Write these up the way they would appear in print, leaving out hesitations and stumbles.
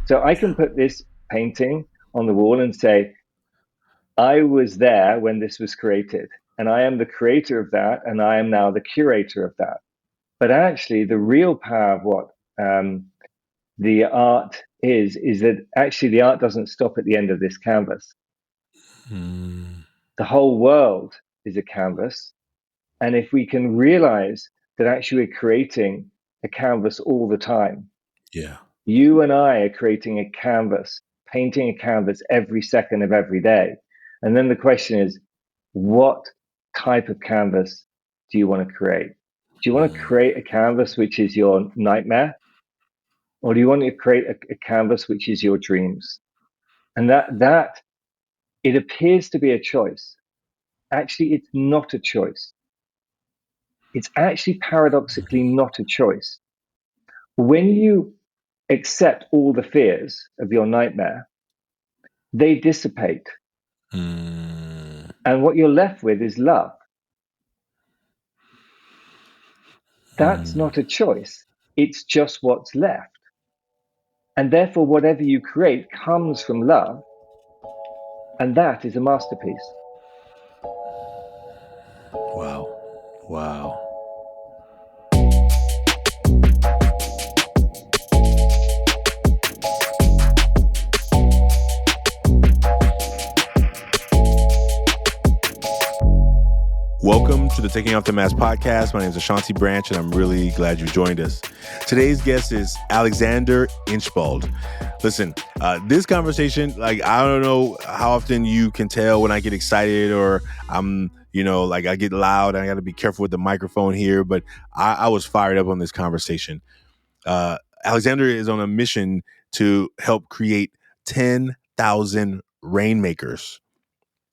So I can put this painting on the wall and say, I was there when this was created, and I am the creator of that, and I am now the curator of that. But actually, the real power of what the art is that actually the art doesn't stop at the end of this canvas. The whole world is a canvas. And if we can realize that actually we're creating a canvas all the time, yeah, you and I are creating a canvas, painting a canvas every second of every day. And then the question is, what type of canvas do you want to create? Do you want to create a canvas which is your nightmare? Or do you want to create a canvas which is your dreams? And that it appears to be a choice. Actually, it's not a choice. It's actually paradoxically not a choice. When you accept all the fears of your nightmare, they dissipate. And what you're left with is love. That's not a choice. It's just what's left. And therefore, whatever you create comes from love. And that is a masterpiece. wow, wow. Welcome to the Taking Off the Mask podcast. My name is Ashanti Branch, and I'm really glad you joined us. Today's guest is Alexander Inchbald. Listen, this conversation, like, I don't know how often you can tell when I get excited or I'm, I get loud. I got to be careful with the microphone here, but I was fired up on this conversation. Alexander is on a mission to help create 10,000 rainmakers.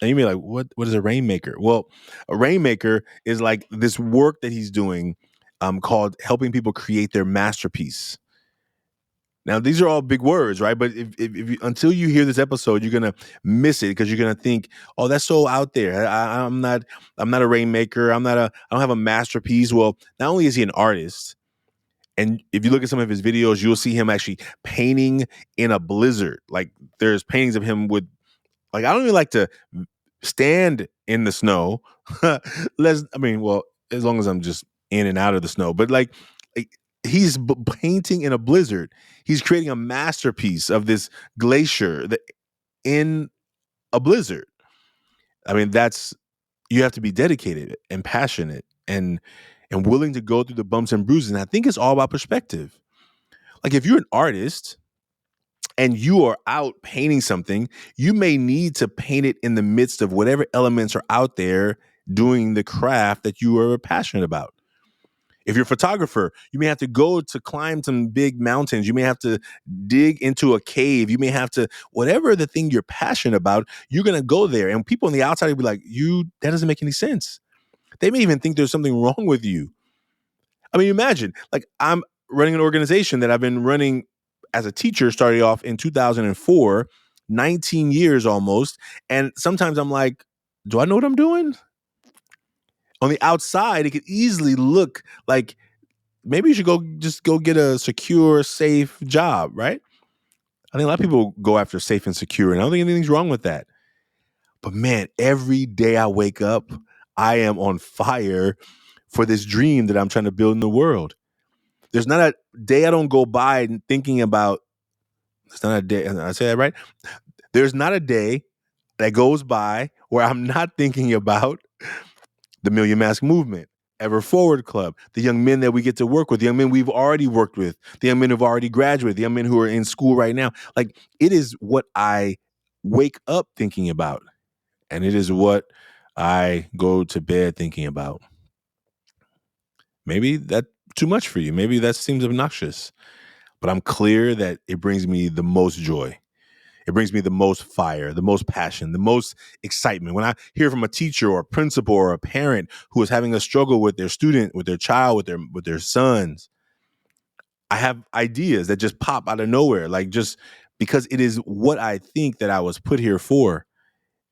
And you may be like, what is a rainmaker? Well, a rainmaker is like this work that he's doing called helping people create their masterpiece. Now, these are all big words, right? But if you, until you hear this episode, you're gonna miss it because you're gonna think, "Oh, that's so out there. I'm not a rainmaker. I don't have a masterpiece." Well, not only is he an artist, and if you look at some of his videos, you'll see him actually painting in a blizzard. Like there's paintings of him with, like, I don't even like to stand in the snow. As long as I'm just in and out of the snow, but like he's painting in a blizzard. He's creating a masterpiece of this glacier in a blizzard. I mean, you have to be dedicated and passionate and willing to go through the bumps and bruises. And I think it's all about perspective. Like if you're an artist and you are out painting something, you may need to paint it in the midst of whatever elements are out there doing the craft that you are passionate about. If you're a photographer, you may have to go to climb some big mountains. You may have to dig into a cave. You may have to, whatever the thing you're passionate about, you're going to go there. And people on the outside will be like, that doesn't make any sense. They may even think there's something wrong with you. I mean, imagine, like, I'm running an organization that I've been running as a teacher, starting off in 2004, 19 years almost. And sometimes I'm like, do I know what I'm doing? On the outside, it could easily look like maybe you should go get a secure, safe job, right? I think a lot of people go after safe and secure, and I don't think anything's wrong with that. But man, every day I wake up, I am on fire for this dream that I'm trying to build in the world. There's not a day I don't go by thinking about. It's not a day. I say that right. There's not a day that goes by where I'm not thinking about the Million Mask Movement, Ever Forward Club, the young men that we get to work with, the young men we've already worked with, the young men who've already graduated, the young men who are in school right now. Like, it is what I wake up thinking about, and it is what I go to bed thinking about. Maybe that's too much for you. Maybe that seems obnoxious, but I'm clear that it brings me the most joy. It brings me the most fire, the most passion, the most excitement. When I hear from a teacher or a principal or a parent who is having a struggle with their student, with their child, with their sons, I have ideas that just pop out of nowhere, like just because it is what I think that I was put here for.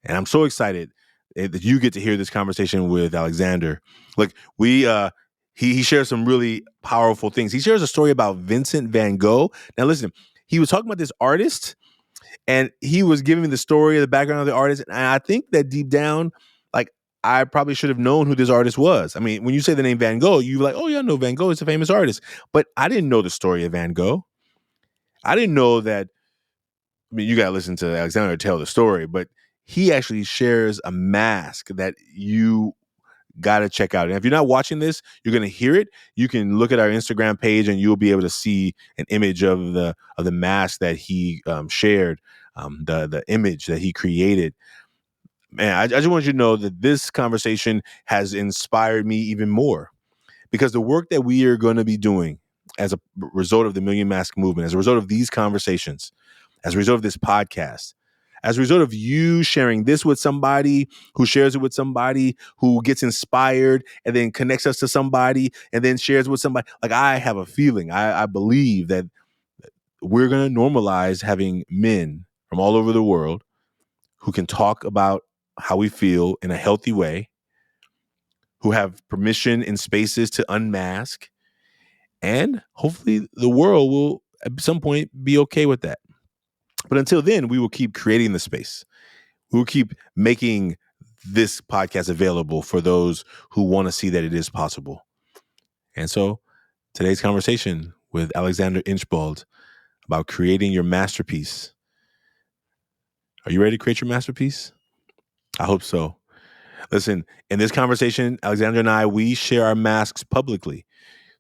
And I'm so excited that you get to hear this conversation with Alexander. Look, he shares some really powerful things. He shares a story about Vincent Van Gogh. Now, listen, he was talking about this artist, and he was giving me the story of the background of the artist. And I think that deep down, like, I probably should have known who this artist was. I mean, when you say the name Van Gogh, you're like, oh yeah, I know Van Gogh. It's a famous artist. But I didn't know the story of Van Gogh. I didn't know that. I mean, you got to listen to Alexander tell the story, but he actually shares a mask that you got to check out. And if you're not watching this, you're going to hear it. You can look at our Instagram page and you'll be able to see an image of the mask that he shared, the image that he created. Man, I just want you to know that this conversation has inspired me even more, because the work that we are going to be doing as a result of the Million Mask movement, as a result of these conversations, as a result of this podcast, as a result of you sharing this with somebody who shares it with somebody who gets inspired and then connects us to somebody and then shares with somebody. Like, I have a feeling, I believe that we're going to normalize having men from all over the world who can talk about how we feel in a healthy way, who have permission in spaces to unmask, and hopefully the world will at some point be okay with that. But until then, we will keep creating the space. We will keep making this podcast available for those who want to see that it is possible. And so today's conversation with Alexander Inchbald about creating your masterpiece. Are you ready to create your masterpiece? I hope so. Listen, in this conversation, Alexander and I, we share our masks publicly.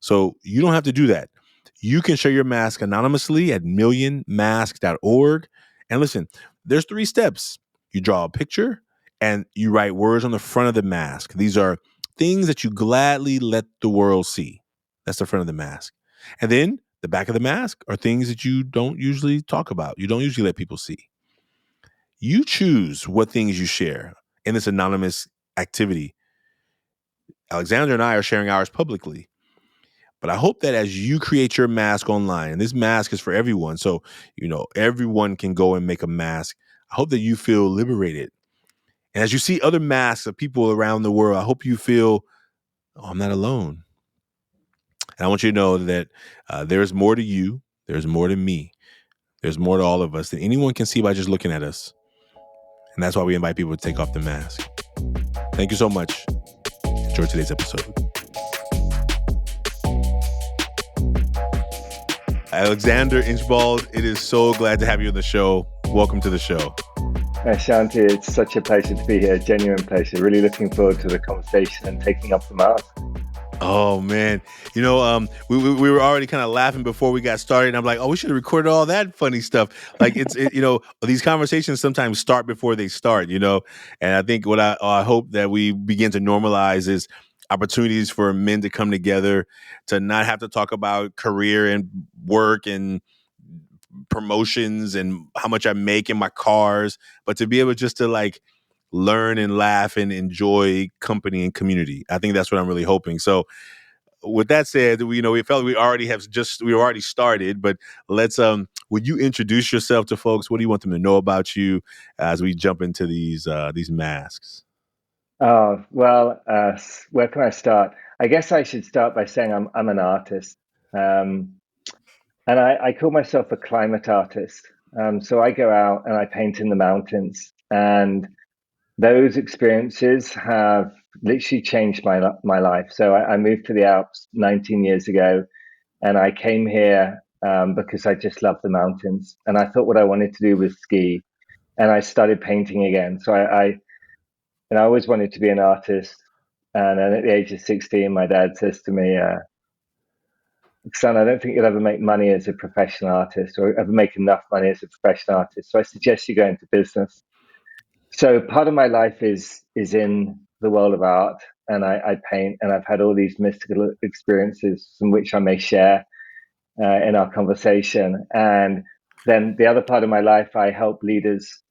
So you don't have to do that. You can share your mask anonymously at millionmask.org. And listen, there's 3 steps. You draw a picture and you write words on the front of the mask. These are things that you gladly let the world see. That's the front of the mask. And then the back of the mask are things that you don't usually talk about. You don't usually let people see. You choose what things you share in this anonymous activity. Alexander and I are sharing ours publicly. But I hope that as you create your mask online, and this mask is for everyone, so, everyone can go and make a mask. I hope that you feel liberated. And as you see other masks of people around the world, I hope you feel, oh, I'm not alone. And I want you to know that there's more to you. There's more to me. There's more to all of us than anyone can see by just looking at us. And that's why we invite people to take off the mask. Thank you so much. Enjoy today's episode. Alexander Inchbald, it is so glad to have you on the show. Welcome to the show. Ashanti, it's such a pleasure to be here. Genuine pleasure. Really looking forward to the conversation and taking up the mask. Oh man, we were already kind of laughing before we got started. And I'm like, oh, we should have recorded all that funny stuff. Like these conversations sometimes start before they start. And I think what I hope that we begin to normalize is opportunities for men to come together, to not have to talk about career and work and promotions and how much I make in my cars, but to be able just to like learn and laugh and enjoy company and community. I think that's what I'm really hoping. So with that said, we felt we already started, but let's would you introduce yourself to folks? What do you want them to know about you as we jump into these masks? Oh, well, where can I start? I guess I should start by saying I'm an artist. And I call myself a climate artist. So I go out and I paint in the mountains, and those experiences have literally changed my life. So I moved to the Alps 19 years ago, and I came here because I just love the mountains, and I thought what I wanted to do was ski, and I started painting again. So I always wanted to be an artist, and then at the age of 16, my dad says to me, son, I don't think you'll ever make money as a professional artist or ever make enough money as a professional artist. So I suggest you go into business. So part of my life is in the world of art, and I paint, and I've had all these mystical experiences from which I may share in our conversation. And then the other part of my life, I help leaders,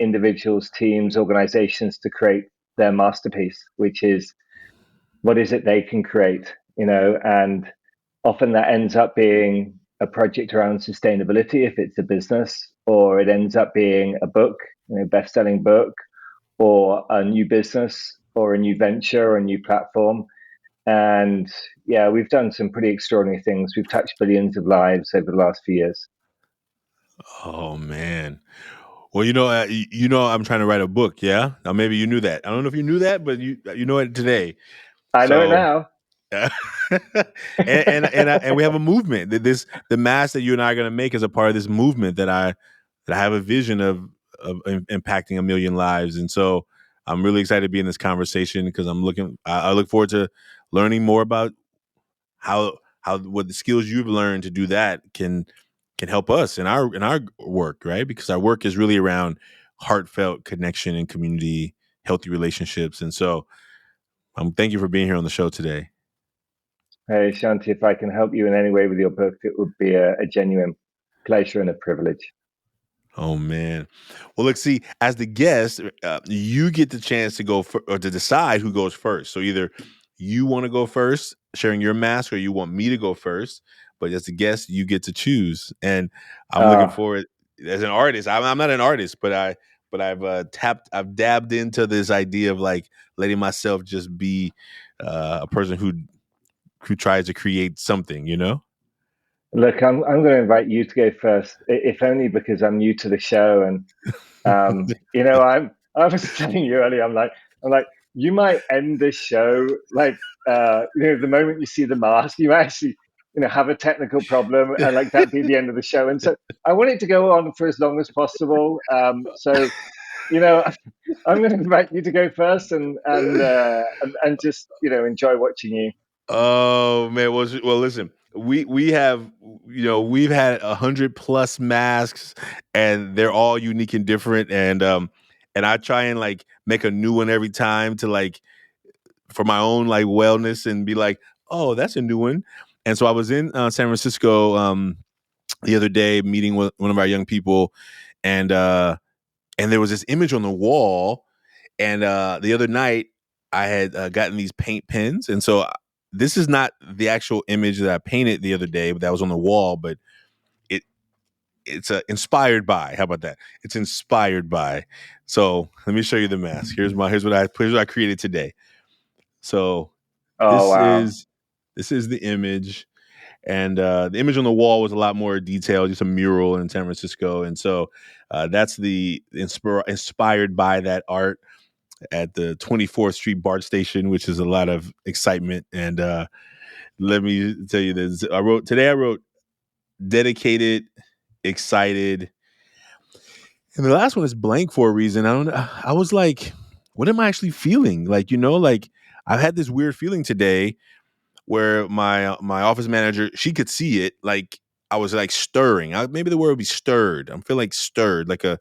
individuals, teams, organizations to create their masterpiece, which is what is it they can create, and often that ends up being a project around sustainability if it's a business, or it ends up being a book, best-selling book, or a new business, or a new venture, or a new platform. And yeah, we've done some pretty extraordinary things. We've touched billions of lives over the last few years. Oh man. Well, I'm trying to write a book. Yeah. Now maybe you knew that. I don't know if you knew that, but you know it today. I know it So now. and we have a movement. The mask that you and I are going to make is a part of this movement that I have a vision of impacting a million lives. And so I'm really excited to be in this conversation because I look forward to learning more about how what the skills you've learned to do that can help us in our work, right? Because our work is really around heartfelt connection and community, healthy relationships. And so thank you for being here on the show today. Hey, Shanti, if I can help you in any way with your book, it would be a genuine pleasure and a privilege. Oh man. Well, look, see, as the guest, you get the chance to or to decide who goes first. So either you want to go first, sharing your mask, or you want me to go first. But as the guest, you get to choose. And I'm looking Ah, forward as an artist. I'm not an artist, but I've dabbed into this idea of like letting myself just be a person who tries to create something, you know? look, I'm going to invite you to go first, if only because I'm new to the show, and I was telling you earlier, I'm like, you might end this show like, the moment you see the mask, you actually, have a technical problem, and like that be the end of the show. And so I want it to go on for as long as possible. So you know, I'm going to invite you to go first, and just enjoy watching you. Oh man, well listen, we have we've had 100 plus masks, and they're all unique and different, and I try and like make a new one every time to like for my own like wellness and be like, oh, that's a new one. And so I was in San Francisco the other day meeting with one of our young people, and and there was this image on the wall. And the other night, I had gotten these paint pens, and so this is not the actual image that I painted the other day, but that was on the wall. But it it's inspired by. How about that? It's inspired by. So let me show you the mask. Here's what I created today. So Oh this wow! is this is the image, and the image on the wall was a lot more detailed, just a mural in San Francisco, and so that's inspired by that art at the 24th Street BART station, which is a lot of excitement. And let me tell you this: I wrote dedicated, excited, and the last one is blank for a reason. I don't know. I was like, what am I actually feeling? Like like I've had this weird feeling today where my office manager, she could see it. Like I was like stirring. Maybe the word would be stirred. I'm feeling like stirred, like I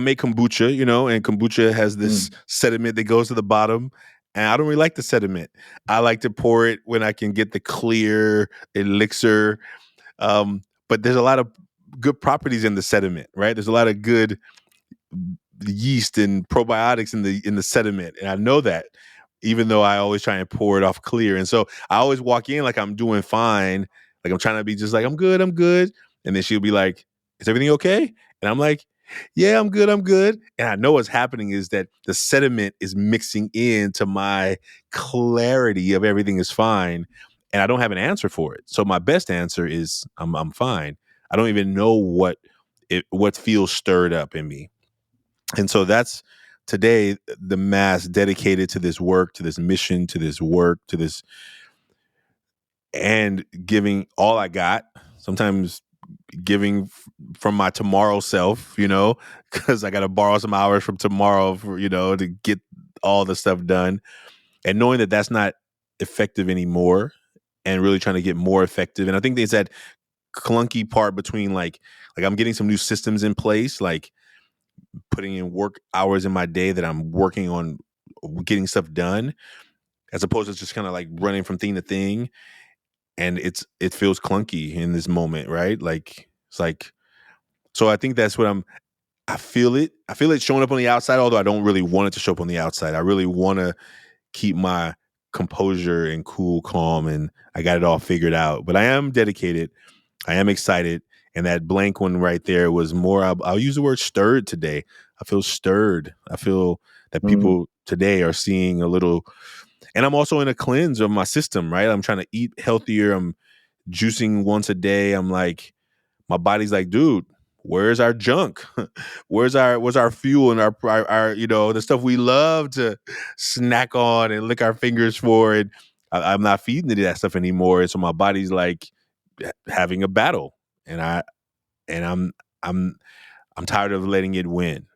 make kombucha, and kombucha has this Mm. sediment that goes to the bottom. And I don't really like the sediment. I like to pour it when I can get the clear elixir. But there's a lot of good properties in the sediment, right? There's a lot of good yeast and probiotics in the sediment, and I know that, even though I always try and pour it off clear. And so I always walk in like I'm doing fine, like I'm trying to be just like I'm good, and then she'll be like, "Is everything okay?" And I'm like, "Yeah, I'm good." And I know what's happening is that the sediment is mixing into my clarity of everything is fine, and I don't have an answer for it. So my best answer is I'm fine. I don't even know what feels stirred up in me. And so that's today the mass dedicated to this work, to this mission, to this work, to this, and giving all I got. Sometimes giving from my tomorrow self, because I got to borrow some hours from tomorrow for, to get all the stuff done, and knowing that that's not effective anymore, and really trying to get more effective. And I think there's that clunky part between like I'm getting some new systems in place, like putting in work hours in my day that I'm working on getting stuff done, as opposed to just kind of like running from thing to thing. And it feels clunky in this moment, right? Like it's like, so I think that's what I feel it. I feel it showing up on the outside, although I don't really want it to show up on the outside. I really want to keep my composure and cool, calm, and I got it all figured out. But I am dedicated. I am excited. And that blank one right there was more, I'll use the word stirred today. I feel stirred. I feel that Mm. people today are seeing a little, and I'm also in a cleanse of my system, right? I'm trying to eat healthier. I'm juicing once a day. I'm like my body's like, dude, where's our junk? where's our fuel and our the stuff we love to snack on and lick our fingers for? And I'm not feeding it that stuff anymore. And so my body's like having a battle, and I'm I'm tired of letting it win.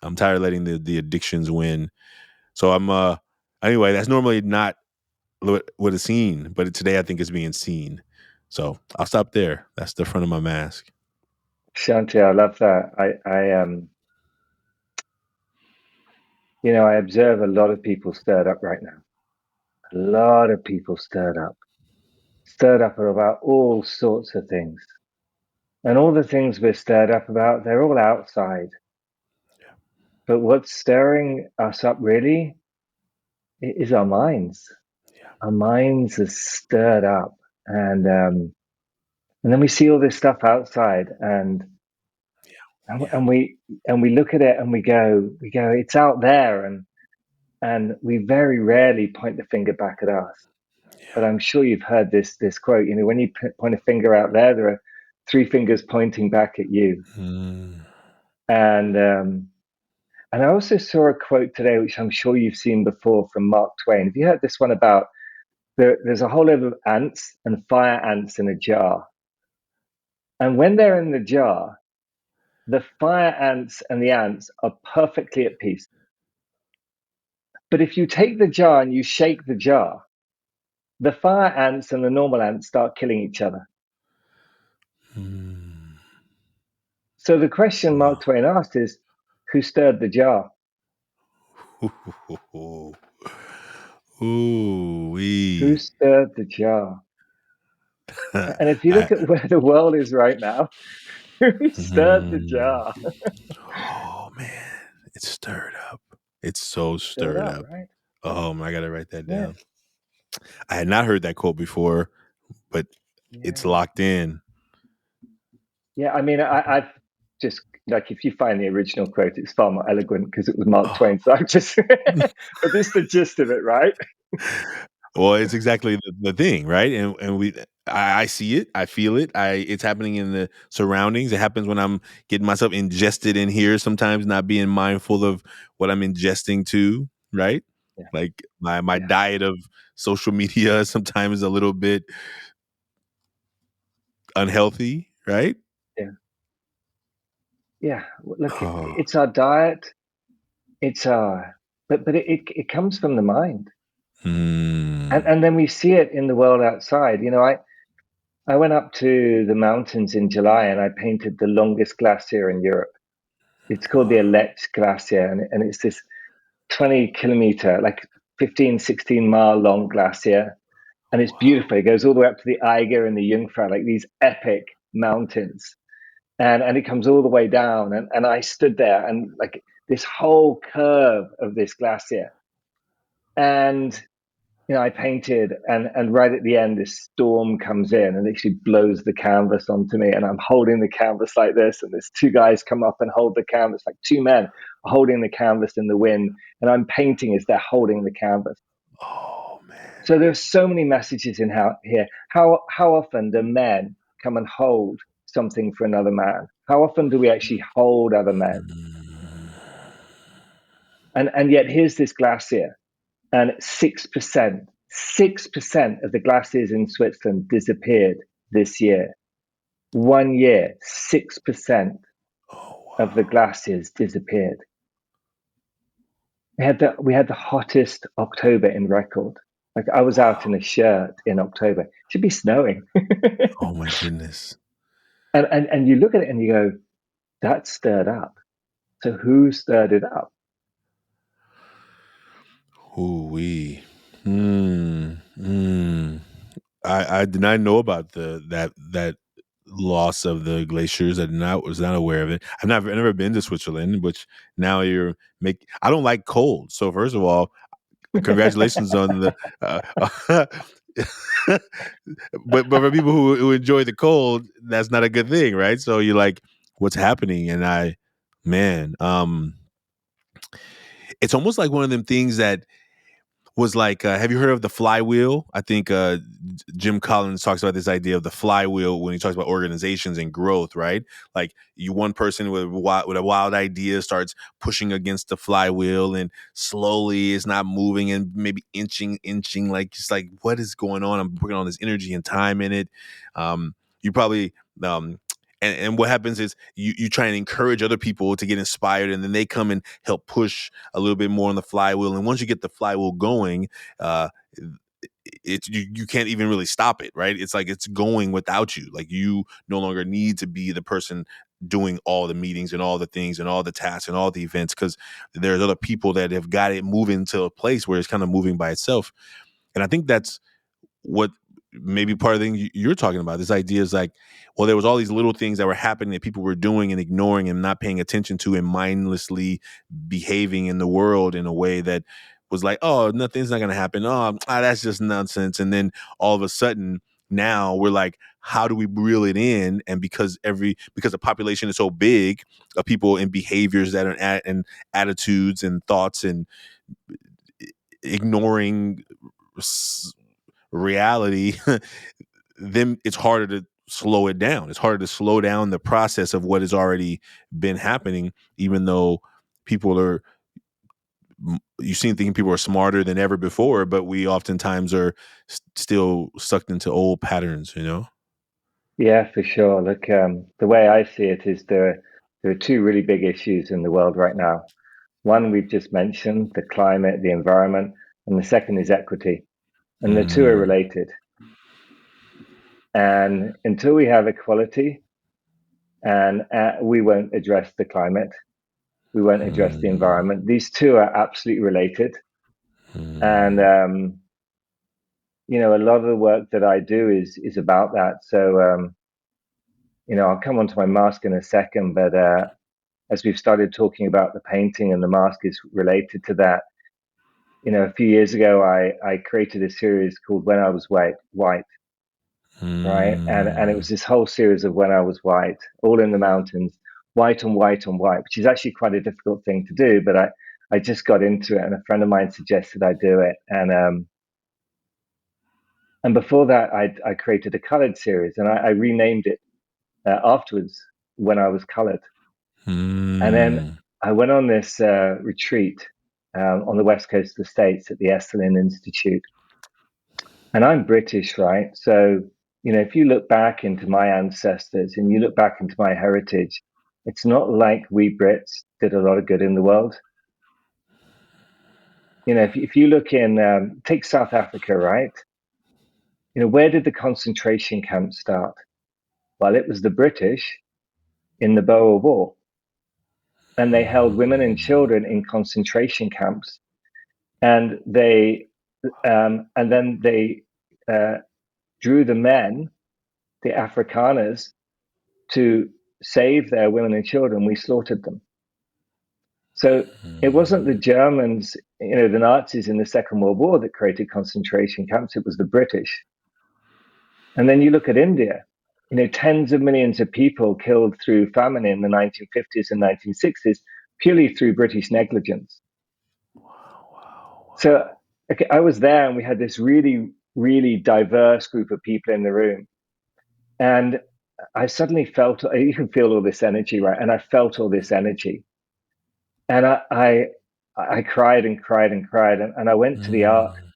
I'm tired of letting the addictions win. So I'm anyway, that's normally not what is seen, but today I think it's being seen. So I'll stop there. That's the front of my mask. Shanti, I love that. I observe a lot of people stirred up right now. A lot of people stirred up about all sorts of things. And all the things we're stirred up about, they're all outside. Yeah. But what's stirring us up really is our minds. Yeah. Our minds are stirred up. And then we see all this stuff outside Yeah. and we look at it and we go, it's out there, and we very rarely point the finger back at us. But Yeah. I'm sure you've heard this quote. When you point a finger out there are three fingers pointing back at you. Mm. And I also saw a quote today, which I'm sure you've seen before, from Mark Twain. Have you heard this one about there's a whole load of ants and fire ants in a jar, and when they're in the jar, the fire ants and the ants are perfectly at peace. But if you take the jar and you shake the jar, the fire ants and the normal ants start killing each other. Mm. So the question Mark Twain asked is, who stirred the jar? Ooh, Who wee. stirred the jar? And if you I, look at where the world is right now, who stirred the mm, jar? oh man, it's stirred up. It's so Stirred stirred up, up. right? Oh, I gotta write that Yeah, down. I had not heard that quote before, but it's yeah, locked in. yeah. I mean, I've just, like, if you find the original quote, it's far more eloquent because it was Mark Oh. Twain. So I've just, but this is the gist of it, right? Well, it's exactly the thing, right? And I see it, I feel it. It's happening in the surroundings. It happens when I'm getting myself ingested in here. Sometimes not being mindful of what I'm ingesting too, right? Yeah, Like my yeah, diet of social media sometimes a little bit unhealthy, right? yeah, yeah. Look, Oh. it's our diet. It's our, but it comes from the mind, and Mm. and then we see it in the world outside. I went up to the mountains in July and I painted the longest glacier in Europe. It's called the Aletsch Glacier, and it's this 20 kilometer, like 15, 16 mile long glacier. And it's Wow. beautiful. It goes all the way up to the Eiger and the Jungfrau, like these epic mountains. And it comes all the way down. And I stood there and, like, this whole curve of this glacier. And I painted, and right at the end, this storm comes in and actually blows the canvas onto me. And I'm holding the canvas like this, and there's two guys come up and hold the canvas, like two men holding the canvas in the wind. And I'm painting as they're holding the canvas. Oh man. So there's so many messages in here. How often do men come and hold something for another man? How often do we actually hold other men? Mm. And yet here's this glacier, and 6% of the glaciers in Switzerland disappeared this year. 1 year, 6% Oh of the wow. glaciers disappeared. We had the hottest October in record. Like, I was out Wow. in a shirt in October. It should be snowing. Oh my goodness. And you look at it and you go, that's stirred up. So who stirred it up? Ooh wee. Hmm. Hmm. I did not know about that loss of the glaciers. Was not aware of it. I've never been to Switzerland, which now you're make. I don't like cold, so first of all, congratulations on the. But for people who enjoy the cold, that's not a good thing, right? So you're like, what's happening? And man, it's almost like one of them things that was like, have you heard of the flywheel? I think Jim Collins talks about this idea of the flywheel when he talks about organizations and growth, right? Like one person with a wild idea starts pushing against the flywheel, and slowly it's not moving, and maybe inching, like just like, what is going on? I'm putting all this energy and time in it. You probably and what happens is you try and encourage other people to get inspired, and then they come and help push a little bit more on the flywheel. And once you get the flywheel going, uh, you can't even really stop it, right? It's like it's going without you. Like you no longer need to be the person doing all the meetings and all the things and all the tasks and all the events, because there's other people that have got it moving to a place where it's kind of moving by itself. And I think that's what maybe part of the thing you're talking about. This idea is like, well, there was all these little things that were happening that people were doing and ignoring and not paying attention to, and mindlessly behaving in the world in a way that was like, oh, nothing's not going to happen. Oh, that's just nonsense. And then all of a sudden now we're like, how do we reel it in? And because the population is so big of people and behaviors that are and attitudes and thoughts and ignoring reality, then it's harder to slow it down. It's harder to slow down the process of what has already been happening, even though people are, you seem thinking people are smarter than ever before, but we oftentimes are still sucked into old patterns, Yeah, for sure. Look, the way I see it is there are two really big issues in the world right now. One we've just mentioned, the climate, the environment, and the second is equity. And the two are Mm, related. And until we have equality, and we won't address the climate, we won't address the mm, environment. These two are absolutely related. And mm, a lot of the work that I do is about that. So I'll come on to my mask in a second, but as we've started talking about the painting, and the mask is related to that. A few years ago, I created a series called When I Was White, right? And it was mm, this whole series of when I was white, all in the mountains, white on white on white, which is actually quite a difficult thing to do. But I just got into it, and a friend of mine suggested I do it. And before that, I created a colored series, and I renamed it afterwards, When I Was Colored. And then mm, I went on this retreat on the west coast of the States at the Esalen Institute. And I'm British, right? So, if you look back into my ancestors and you look back into my heritage, it's not like we Brits did a lot of good in the world. If you look in, take South Africa, right? Where did the concentration camps start? Well, it was the British in the Boer War, and they held women and children in concentration camps, and then they uh, drew the men, the Afrikaners, to save their women and children. We slaughtered them. So it wasn't the Germans, the Nazis in the Second World War that created concentration camps. It was the British. And then you look at India, tens of millions of people killed through famine in the 1950s and 1960s purely through British negligence. So okay, I was there, and we had this really, really diverse group of people in the room. And I suddenly felt, you can feel all this energy, right? And I felt all this energy. And I cried and cried and cried. And I went to the art. mm,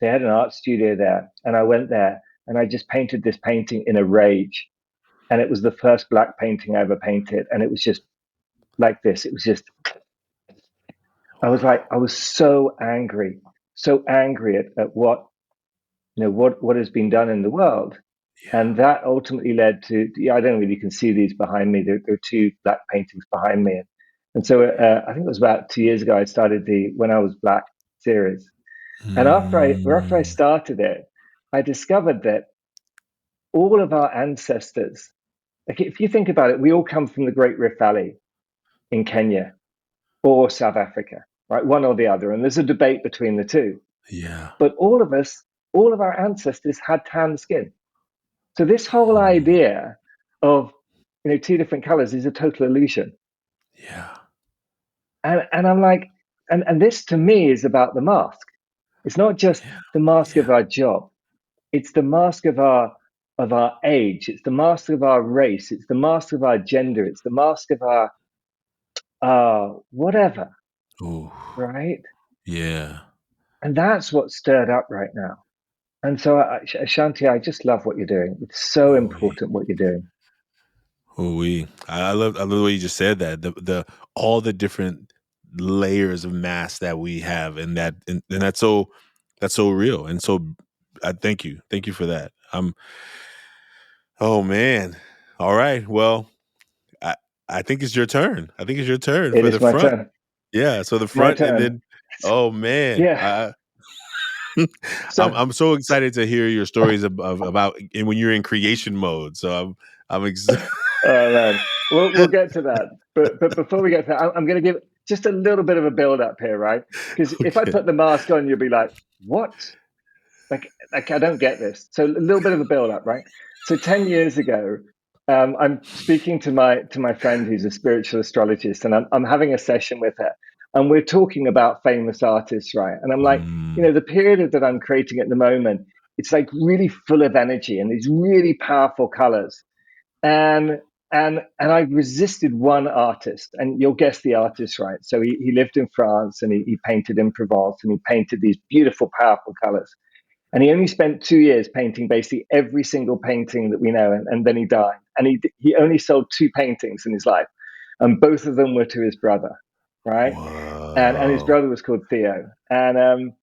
They had an art studio there. And I went there, and I just painted this painting in a rage. And it was the first black painting I ever painted. And it was just like this. It was just, I was so angry at what has been done in the world. yeah. And that ultimately led to, I don't know if you can see these behind me. There are two black paintings behind me. And so I think it was about 2 years ago, I started the When I Was Black series. And after I Mm, started it, I discovered that all of our ancestors, like if you think about it, we all come from the Great Rift Valley in Kenya or South Africa, right? One or the other. And there's a debate between the two. yeah. But all of our ancestors had tan skin. So this whole Mm, idea of two different colors is a total illusion. yeah. And I'm like, and this to me is about the mask. It's not just the mask of Yeah. our job. It's the mask of our age. It's the mask of our race. It's the mask of our gender. It's the mask of our whatever, Ooh. right? Yeah. And that's what's stirred up right now. And so, Ashanti, I just love what you're doing. It's so Ooh. important what you're doing. Ooh. I love the way you just said that. The all the different layers of mass that we have, and that's so real. And so I thank you for that. Oh man. All right. Well, I I think it's your turn. I think it's your turn It for the is my front. turn. Yeah. So the My front, and turn. then oh man, Yeah. So, I'm so excited to hear your stories about and when you're in creation mode. So I'm excited. oh man, we'll get to that. But before we get to that, I'm going to give just a little bit of a build up here, right? Because if I Okay. put the mask on, you'll be like, "What? Like I don't get this." So a little bit of a build up, right? So 10 years ago, I'm speaking to my friend who's a spiritual astrologist, and I'm having a session with her, and we're talking about famous artists, right? And I'm like, Mm, the period that I'm creating at the moment, it's like really full of energy and these really powerful colors, and I resisted one artist, and you'll guess the artist, right? So he lived in France, and he painted in Provence, and he painted these beautiful, powerful colors. And he only spent 2 years painting basically every single painting that we know, and then he died. And he only sold two paintings in his life, and both of them were to his brother, right? And his wow. brother was called Theo. And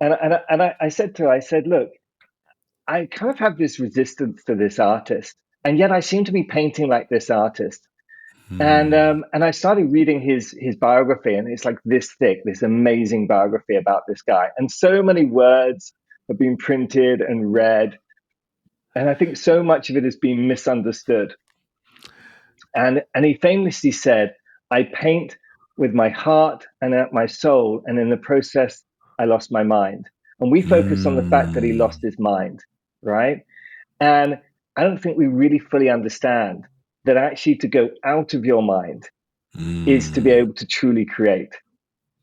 I said to her, I said, look, I kind of have this resistance to this artist, and yet I seem to be painting like this artist. Hmm. And I started reading his biography, and it's like this thick, this amazing biography about this guy, and so many words have been printed and read, and I think so much of it has been misunderstood. And he famously said, "I paint with my heart and my soul, and in the process, I lost my mind." And we focus on the fact that he lost Mm, his mind, right? And I don't think we really fully understand that actually to go out of your mind is to be mm, able to truly create.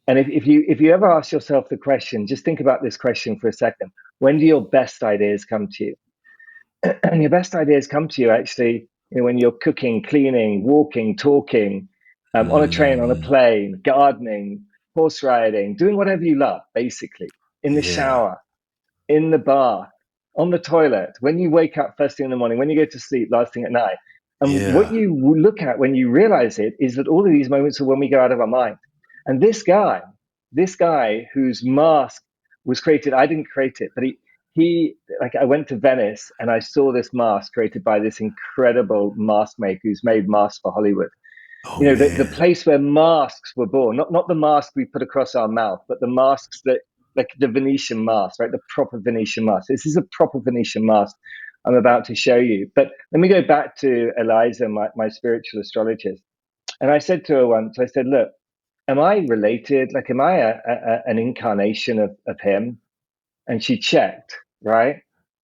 And if you ever ask yourself the question, just think about this question for a second. When do your best ideas come to you? And your best ideas come to you actually, when you're cooking, cleaning, walking, talking, on a train, on a mm. plane, gardening, horse riding, doing whatever you love, basically, in the Yeah. shower, in the bar, on the toilet, when you wake up first thing in the morning, when you go to sleep last thing at night. And what Yeah. you look at when you realize it is that all of these moments are when we go out of our mind. And this guy whose mask was created, I didn't create it, but he like I went to Venice and I saw this mask created by this incredible mask maker who's made masks for Hollywood. Oh The man. place where masks were born, not the mask we put across our mouth, but the masks that, like the Venetian mask, right? The proper Venetian mask. This is a proper Venetian mask I'm about to show you. But let me go back to Eliza, my spiritual astrologist. And I said to her once, I said, look, am I related? Like, am I an incarnation of him? And she checked, right?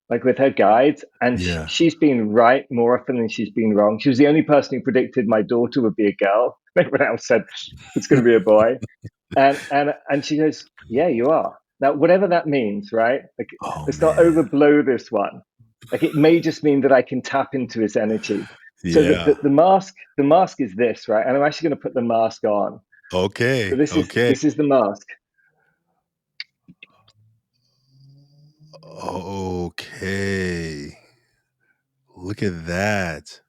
Like with her guides, and Yeah. she's been right more often than she's been wrong. She was the only person who predicted my daughter would be a girl. Everyone else said it's going to be a boy. And she goes, "Yeah, you are." Now, whatever that means, right? Like, Oh let's not man. overblow this one. Like, it may just mean that I can tap into his energy. So Yeah. the mask is this, right? And I'm actually going to put the mask on. So Okay. this is Okay. this is the mask. Okay. Look at that.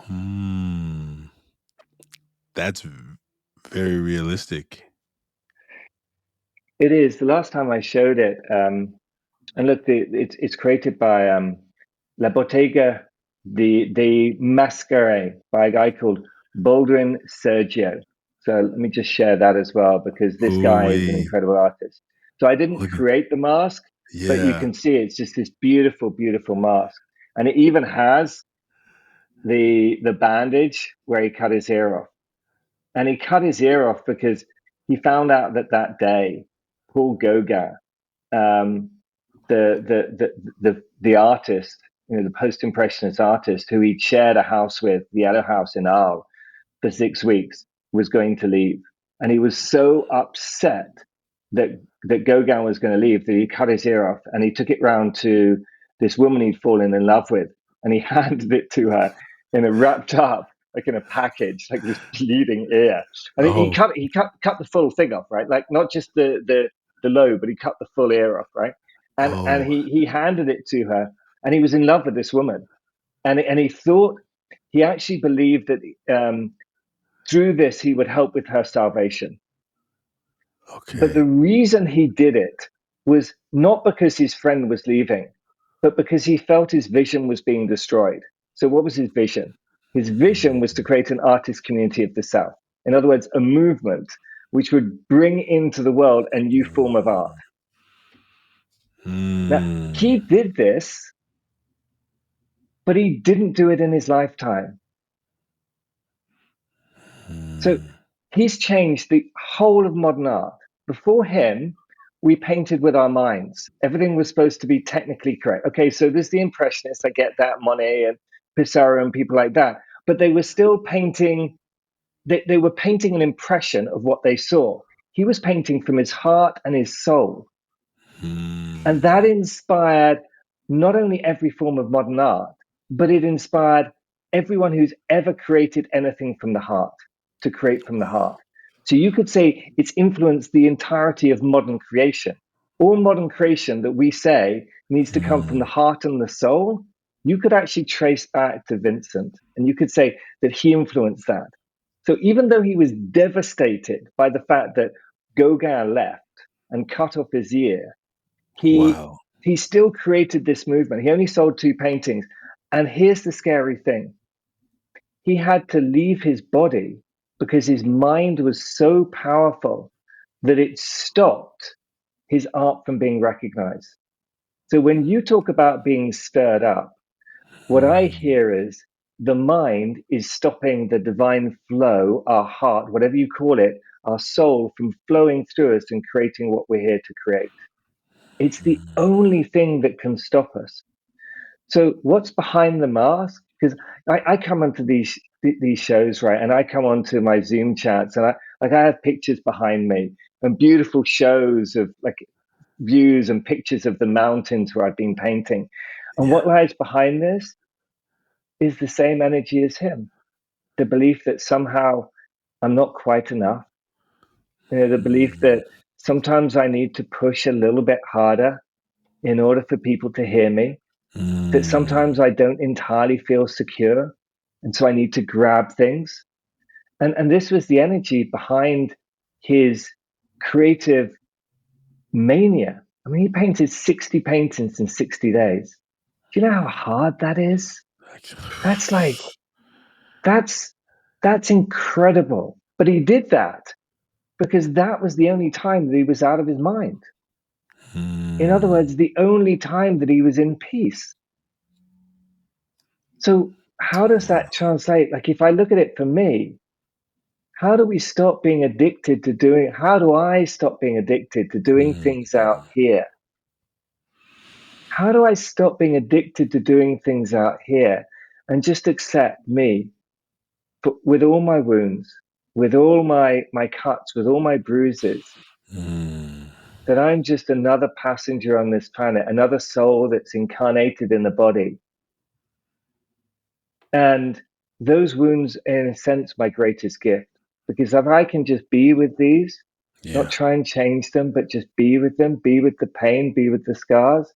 Hmm. That's very realistic. It is the last time I showed it. And look, it's created by La Bottega de Mascare by a guy called Baldwin Sergio. So let me just share that as well, because this guy is an Ooh. incredible artist. So I didn't Look at create the mask, but you yeah. can see it's just this beautiful, beautiful mask. And it even has the bandage where he cut his ear off. And he cut his ear off because he found out that day, Paul Gauguin, um, the artist, the post impressionist artist who he'd shared a house with, the Yellow House in Arles, for 6 weeks, was going to leave. And he was so upset that Gauguin was going to leave that he cut his ear off, and he took it round to this woman he'd fallen in love with, and he handed it to her in a wrapped up, like in a package, like this bleeding ear. And he Oh, cut the full thing off, right? Like not just the lobe, but he cut the full ear off, right? And oh, he handed it to her, and he was in love with this woman, and he thought, he actually believed that through this he would help with her salvation. But the okay. reason he did it was not because his friend was leaving, but because he felt his vision was being destroyed. So, what was his vision? His vision was to create an artist community of the South. In other words, a movement which would bring into the world a new form of art. Now, Mm, he did this, but he didn't do it in his lifetime. So mm, he's changed the whole of modern art. Before him, we painted with our minds. Everything was supposed to be technically correct. Okay, so there's the Impressionists, I get that, Monet and Pissarro and people like that. But they were still painting, they were painting an impression of what they saw. He was painting from his heart and his soul. mm, And that inspired not only every form of modern art, but it inspired everyone who's ever created anything from the heart to create from the heart. So you could say it's influenced the entirety of modern creation. All modern creation that we say needs to come from mm. the heart and the soul. You could actually trace back to Vincent, and you could say that he influenced that. So even though he was devastated by the fact that Gauguin left and cut off his ear, he Wow. he still created this movement. He only sold 2 paintings, and here's the scary thing: he had to leave his body because his mind was so powerful that it stopped his art from being recognized. So when you talk about being stirred up, what I Mm, hear is the mind is stopping the divine flow, our heart, whatever you call it, our soul, from flowing through us and creating what we're here to create. It's the only thing that can stop us. So what's behind the mask? Because I come onto these shows, right, and I come onto my Zoom chats, and I have pictures behind me and beautiful shows of like views and pictures of the mountains where I've been painting. And yeah. what lies behind this is the same energy as him. The belief that somehow I'm not quite enough. The belief that sometimes I need to push a little bit harder in order for people to hear me, that Mm, sometimes I don't entirely feel secure. And so I need to grab things. And this was the energy behind his creative mania. I mean, he painted 60 paintings in 60 days. Do you know how hard that is? That's like, that's, that's incredible. But he did that because that was the only time that he was out of his mind. In other mm, words, the only time that he was in peace. So, how does that translate? Like, if I look at it for me, how do we stop being addicted to doing, how do I stop being addicted to doing mm, things out here? How do I stop being addicted to doing things out here and just accept me, but with all my wounds, with all my cuts, with all my bruises, mm. that I'm just another passenger on this planet, another soul that's incarnated in the body. And those wounds, in a sense, my greatest gift. Because if I can just be with these, not Yeah. try and change them, but just be with them, be with the pain, be with the scars,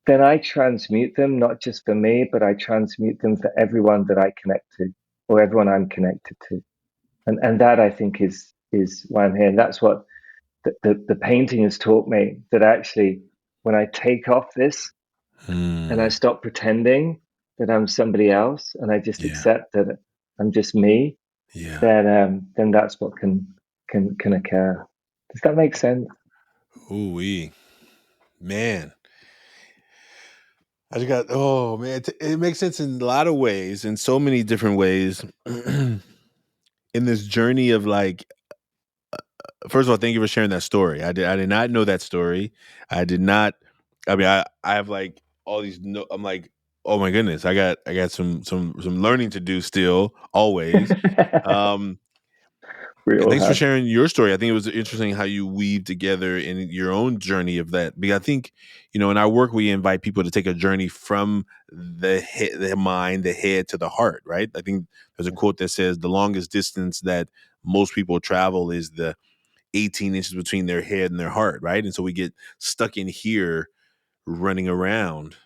then I transmute them, not just for me, but I transmute them for everyone that I connect to or everyone I'm connected to. And that I think is why I'm here. And that's what the painting has taught me, that actually when I take off this and I Mm, stop pretending that I'm somebody else and I just yeah. accept that I'm just me, Yeah. then that's what can occur. Does that make sense? Ooh wee. Man. I just got oh man, it makes sense in a lot of ways, in so many different ways. In this journey of like first of all, thank you for sharing that story. I did not know that story. I did not I mean I have like all these no I'm like, oh my goodness, I got some learning to do still, always. Um We And all thanks for have. sharing your story. I think it was interesting how you weave together in your own journey of that. Because I think, in our work, we invite people to take a journey from the mind, the head to the heart, right? I think there's a quote that says the longest distance that most people travel is the 18 inches between their head and their heart, right? And so we get stuck in here running around.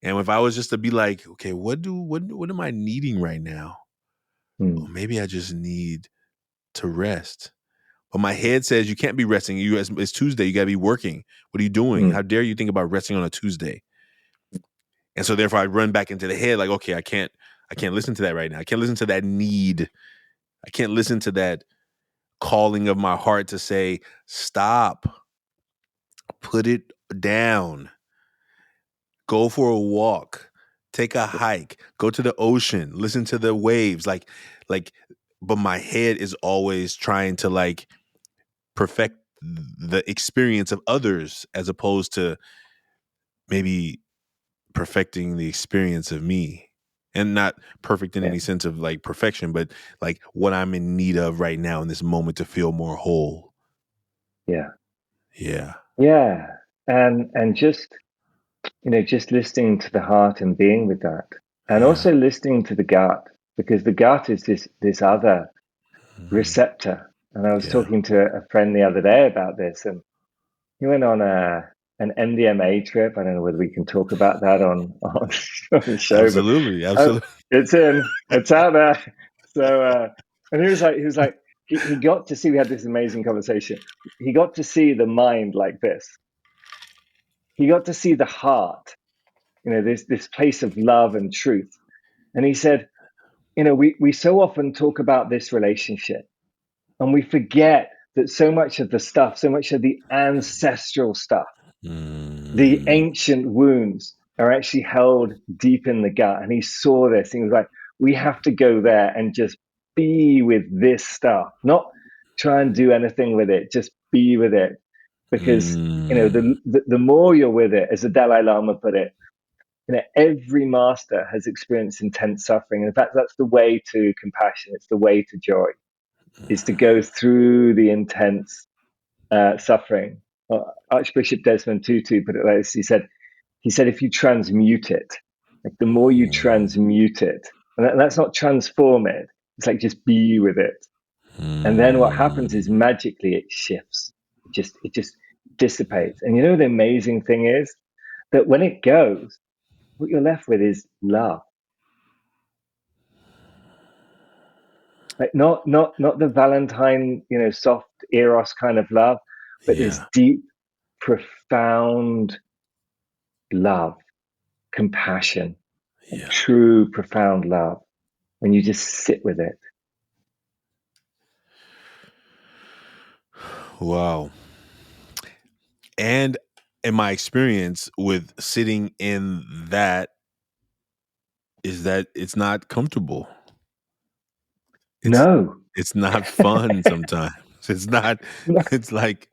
And if I was just to be like, okay, what am I needing right now? Or Mm, maybe I just need to rest. But my head says you can't be resting. It's Tuesday. You got to be working. What are you doing? How mm, dare you think about resting on a Tuesday? And so therefore I run back into the head like, okay, I can't listen to that right now. I can't listen to that need. I can't listen to that calling of my heart to say, stop, put it down, go for a walk, take a hike, go to the ocean, listen to the waves. Like, but my head is always trying to like perfect the experience of others as opposed to maybe perfecting the experience of me, and not perfect in yeah, any sense of like perfection, but like what I'm in need of right now in this moment to feel more whole. yeah, Yeah. yeah. And just, just listening to the heart and being with that, and Yeah. also listening to the gut, because the gut is this other Mhm. receptor. And I was Yeah. talking to a friend the other day about this, and he went on an MDMA trip. I don't know whether we can talk about that on on the show, but Absolutely. oh, Absolutely. it's out there. So, and he was like, he got to see. We had this amazing conversation. He got to see the mind like this. He got to see the heart. This place of love and truth. And he said, we so often talk about this relationship, and we forget that so much of the stuff, so much of the ancestral stuff, the Mm, ancient wounds are actually held deep in the gut. And he saw this. And he was like, we have to go there and just be with this stuff, not try and do anything with it, just be with it. Because, mm, the more you're with it, as the Dalai Lama put it, every master has experienced intense suffering. And in fact, that's the way to compassion. It's the way to joy, is to go through the intense suffering. Archbishop Desmond Tutu put it like this. He said, if you transmute it, like the more you transmute it, and that's not transform it, it's like just be with it. And then what happens is mm. magically it shifts. It just dissipates. And the amazing thing is that when it goes, what you're left with is love. Like not the Valentine, soft eros kind of love, but this Yeah. deep, profound love, compassion, and Yeah. true, profound love when you just sit with it. Wow. And in my experience with sitting in that is that it's not comfortable. It's No, it's not fun sometimes. It's not no, it's like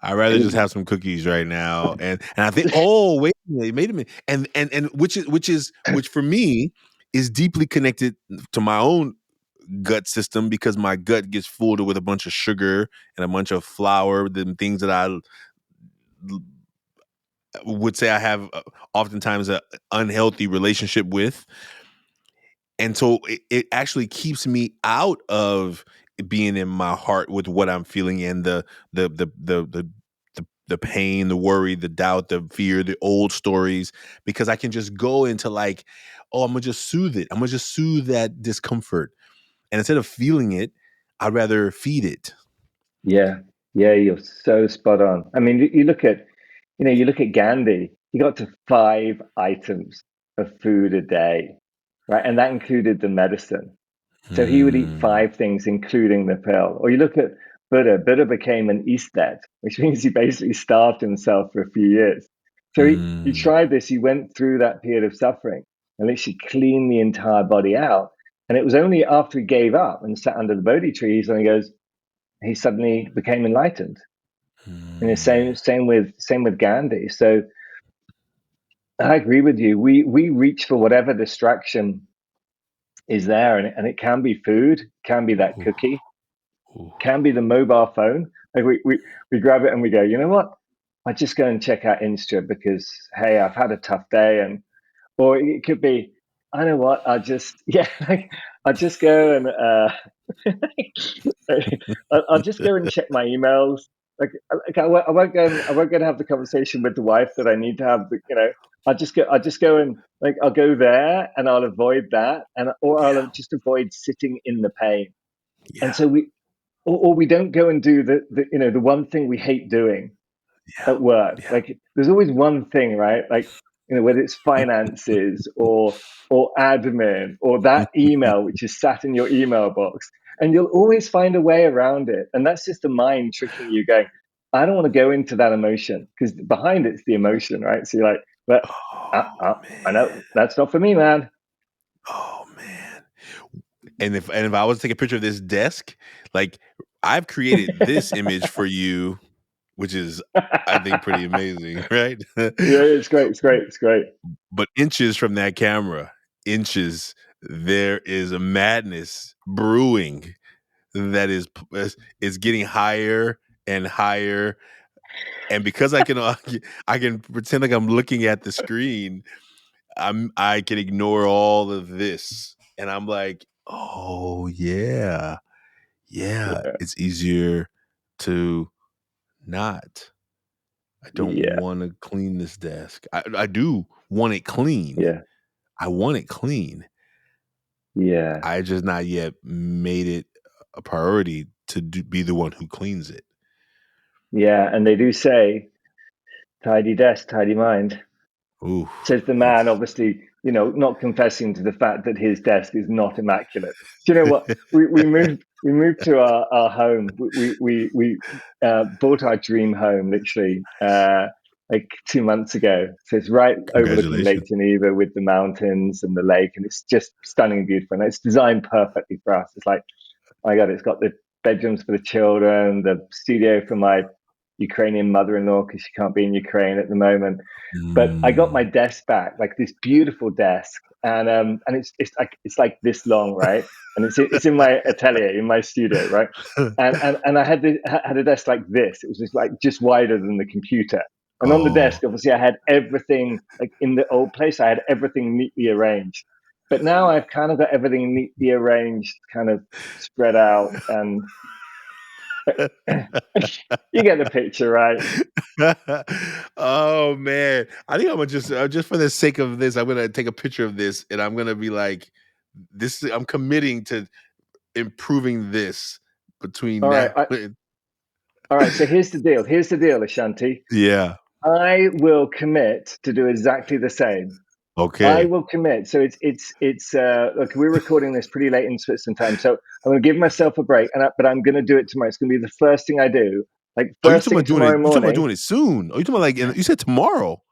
I'd rather just it have some cookies right now. And I think, oh, wait a minute. And which for me is deeply connected to my own gut system because my gut gets filled with a bunch of sugar and a bunch of flour, the things that I would say I have oftentimes an unhealthy relationship with. And so it actually keeps me out of being in my heart with what I'm feeling and the pain, the worry, the doubt, the fear, the old stories, because I can just go into like, oh, I'm gonna just soothe it. I'm gonna just soothe that discomfort. And instead of feeling it, I'd rather feed it. yeah, yeah, you're so spot on. I mean, you look at Gandhi. He got to 5 items of food a day, right? And that included the medicine. So he would eat Hmm. 5 things, including the pill. Or you look at Buddha. Buddha became an aesthete, which means he basically starved himself for a few years. So he Hmm. tried this. He went through that period of suffering and literally cleaned the entire body out. And it was only after he gave up and sat under the Bodhi tree, he suddenly became enlightened. And the Hmm. same with Gandhi. So I agree with you. We reach for whatever distraction is there, and it can be food, can be that Ooh, cookie. Can be the mobile phone. Like we grab it and we go, you know what? I just go and check out Insta because, hey, I've had a tough day. Or it could be, I know what, like, I just go and, I'll just go and check my emails. I won't go and have the conversation with the wife that I need to have. I'll just go and, like, I'll go there and I'll avoid that, or Yeah. I'll just avoid sitting in the pain. And Yeah. so or we don't go and do the one thing we hate doing Yeah. at work. Yeah. Like, there's always one thing, right? Like, whether it's finances or admin or that email which is sat in your email box, and you'll always find a way around it. And that's just the mind tricking you, going, I don't want to go into that emotion, because behind it's the emotion, right? So you're like, but Oh I know man. that's not for me, man. Oh man. And if I was to take a picture of this desk, like I've created this image for you, which is I think pretty amazing, right? Yeah, it's great. It's great. It's great. But inches from that camera, inches, there is a madness brewing that is getting higher and higher. And because I can pretend like I'm looking at the screen, I can ignore all of this. And I'm like, oh yeah. Yeah. Yeah. It's easier to not. I don't Yeah. want to clean this desk. I do want it clean. Yeah. I want it clean. Yeah. I just not yet made it a priority to be the one who cleans it. Yeah. And they do say, tidy desk, tidy mind. Ooh, Says the man, that's obviously, not confessing to the fact that his desk is not immaculate. Do you know what? We moved to our home. We bought our dream home literally, like 2 months ago. So it's right overlooking Lake congratulations. Geneva with the mountains and the lake, and it's just stunning and beautiful. And it's designed perfectly for us. It's like, my God, it's got the bedrooms for the children, the studio for my Ukrainian mother-in-law because she can't be in Ukraine at the moment. But I got my Mm. desk back, like this beautiful desk, and it's like this long, right? And it's in my atelier, in my studio, right? And I had a desk like this. It was just wider than the computer. And on the Oh, desk, obviously, I had everything, like in the old place. I had everything neatly arranged, but now I've kind of got everything neatly arranged, kind of spread out, and you get the picture, right? oh man, I think I'm gonna just for the sake of this, I'm gonna take a picture of this, and I'm gonna be like, this. I'm committing to improving this between All right, now. And, all right. So here's the deal. Here's the deal, Ashanti. yeah. I will commit to do exactly the same. I Okay. will commit. So it's look, we're recording this pretty late in Switzerland time, so I'm going to give myself a break, but I'm going to do it tomorrow. It's going to be the first thing I do, like Oh, you first talking thing about doing it? tomorrow You talking about morning. doing it soon? Oh, you talking about like? You said tomorrow.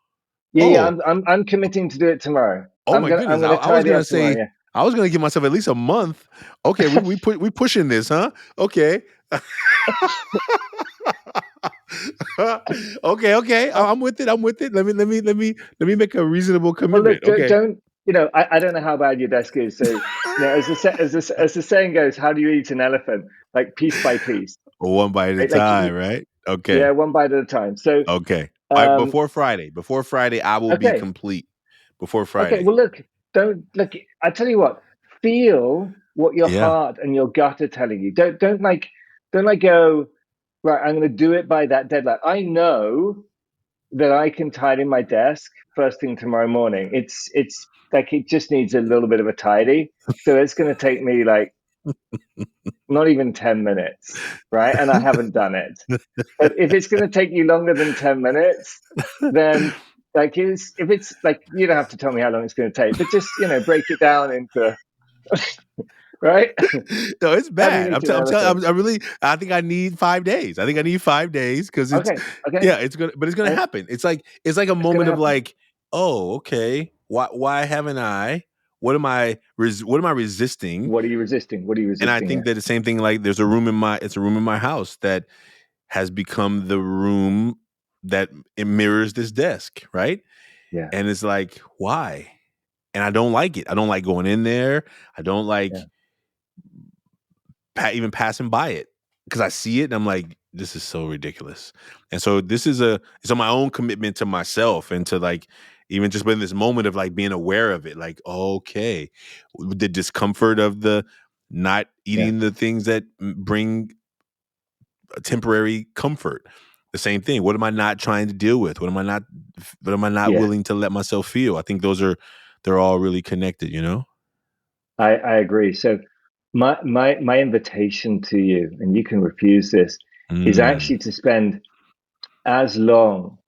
Yeah, yeah. Oh, I'm committing to do it tomorrow. oh my I'm goodness! gonna I was tidy gonna up tomorrow. say I was gonna give myself at least a month. Okay, we pushing this, huh? Okay. okay, okay. Yeah. I'm with it. I'm with it. Let me make a reasonable Well, commitment. look, Okay. don't I don't know how bad your desk is. So, as the saying goes, how do you eat an elephant? Like, piece by piece, One bite at a right? Like, time, right? yeah, Okay. one bite at a time. So, Okay. All right, um, before Friday, I will be okay, complete. Before okay. Friday. Well, look, don't look. I tell you what, feel what your Yeah. heart and your gut are telling you. Don't go, right. I'm going to do it by that deadline. I know that I can tidy my desk first thing tomorrow morning. It's like, it just needs a little bit of a tidy. So it's going to take me like not even 10 minutes, right? And I haven't done it. But if it's going to take you longer than 10 minutes, then, like, if it's like, you don't have to tell me how long it's going to take, but just, break it down into, right? No, it's How do you bad. eat an I'm telling. elephant? I really. I think I need 5 days. I think I need 5 days because it's. Okay, okay, Yeah, it's gonna right? happen. It's like a It's going moment to of happen. like, oh, okay. Why haven't I? What am I resisting? What are you resisting? What are you And I resisting think here? that the same thing. Like, it's a room in my house that has become the room that it mirrors this desk, right? Yeah, And it's like, why? And I don't like it. I don't like going in there. I don't yeah. like even passing by it. because I see it and I'm like, this is so ridiculous. And so it's on my own commitment to myself and to like even just in this moment of like being aware of it, like, okay, the discomfort of the not Yeah. eating the things that bring a temporary comfort. The same thing. What am I not trying to deal with? What am I not Yeah. willing to let myself feel? I think they're all really connected, you know? I agree. So my invitation to you, and you can refuse this, is Mm, actually to spend as long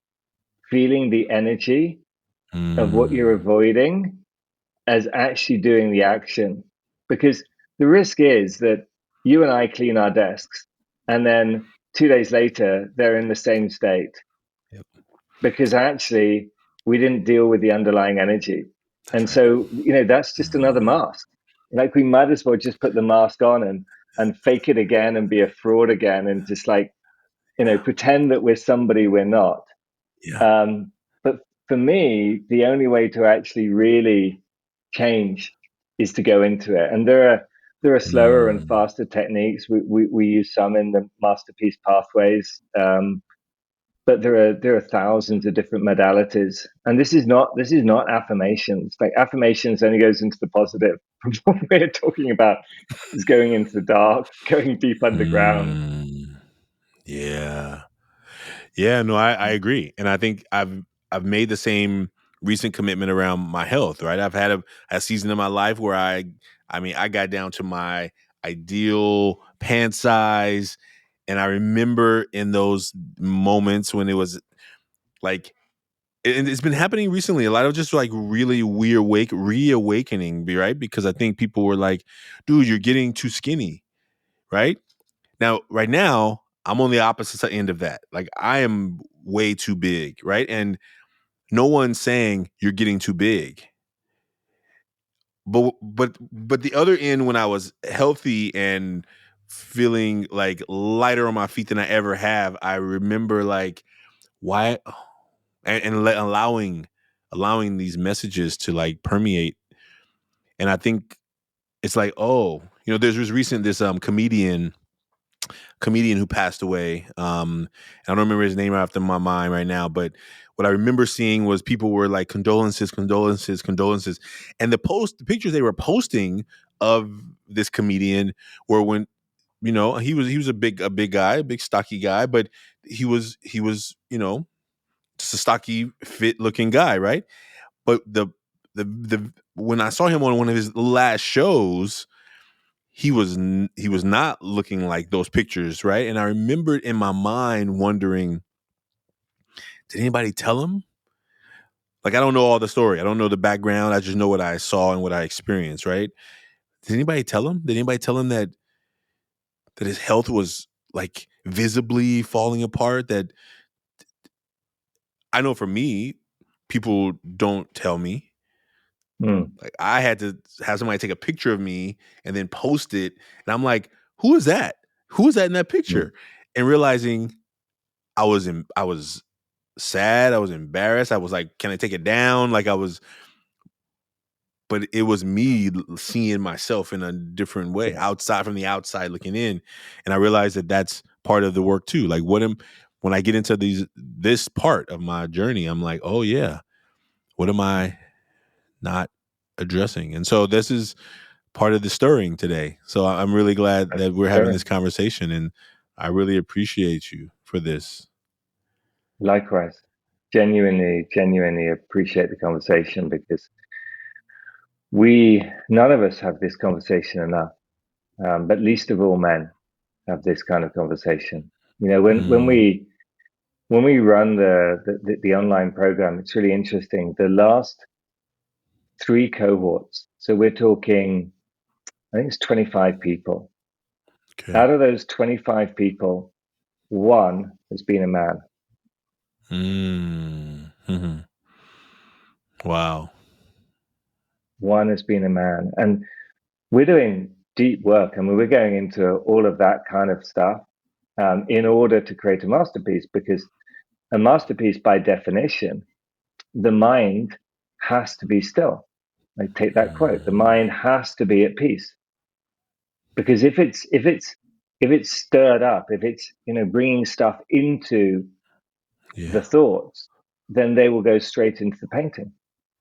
feeling the energy of what you're mm, avoiding as actually doing the action. Because the risk is that you and I clean our desks, and then 2 days later, they're in the same state yep, because actually we didn't deal with the underlying energy. that's And right. so, that's just another mask. Like we might as well just put the mask on and fake it again and be a fraud again and just like, pretend that we're somebody we're not. Yeah. But for me, the only way to actually really change is to go into it. And there are slower and Mm, faster techniques. We use some in the masterpiece pathways, but there are thousands of different modalities. And this is not affirmations. Like affirmations only goes into the positive. What we're talking about is going into the dark, going deep underground. mm, yeah. Yeah, no, I agree. And I think I've made the same recent commitment around my health, right? I've had a season in my life where I mean, I got down to my ideal pant size. And I remember in those moments when it was like, and it's been happening recently, a lot of just like really weird reawakening, right? Because I think people were like, dude, you're getting too skinny, right? Now, right now, I'm on the opposite end of that. Like I am way too big, right? And no one's saying you're getting too big. But the other end when I was healthy and feeling like lighter on my feet than I ever have, I remember like why allowing these messages to like permeate. And I think it's like, oh, there's this comedian who passed away. I don't remember his name right off the my mind right now, but what I remember seeing was people were like condolences, condolences, condolences, and the pictures they were posting of this comedian were when he was a big guy, a big stocky guy, but he was just a stocky, fit looking guy, right? But the when I saw him on one of his last shows, he was not looking like those pictures, right? And I remembered in my mind wondering, did anybody tell him? Like I don't know all the story. I don't know the background. I just know what I saw and what I experienced, right? Did anybody tell him? Did anybody tell him that his health was like visibly falling apart? That I know for me, people don't tell me. Mm, Like I had to have somebody take a picture of me and then post it, and I'm like, who is that? Who is that in that mm, picture? And realizing I was sad, I was embarrassed. I was like, can I take it down? Like I was, but it was me seeing myself in a different way, yeah, outside from the outside looking in. And I realized that that's part of the work too. Like when I get into this part of my journey, I'm like, oh yeah, what am I not addressing? And so this is part of the stirring today. So I'm really glad that's that we're having this stirring. conversation, and I really appreciate you for this. Likewise, genuinely appreciate the conversation because none of us have this conversation enough, but least of all men have this kind of conversation. When Mm, we run the online program, it's really interesting. The last three cohorts, so we're talking, I think it's 25 people. okay. Out of those 25 people, one has been a man. Mhm. Wow. One has been a man, and we're doing deep work. I mean, we're going into all of that kind of stuff in order to create a masterpiece, because a masterpiece, by definition, the mind has to be still. Like take that quote: the Mm, mind has to be at peace, because if it's if it's stirred up, if it's, bringing stuff into the thoughts, then they will go straight into the painting.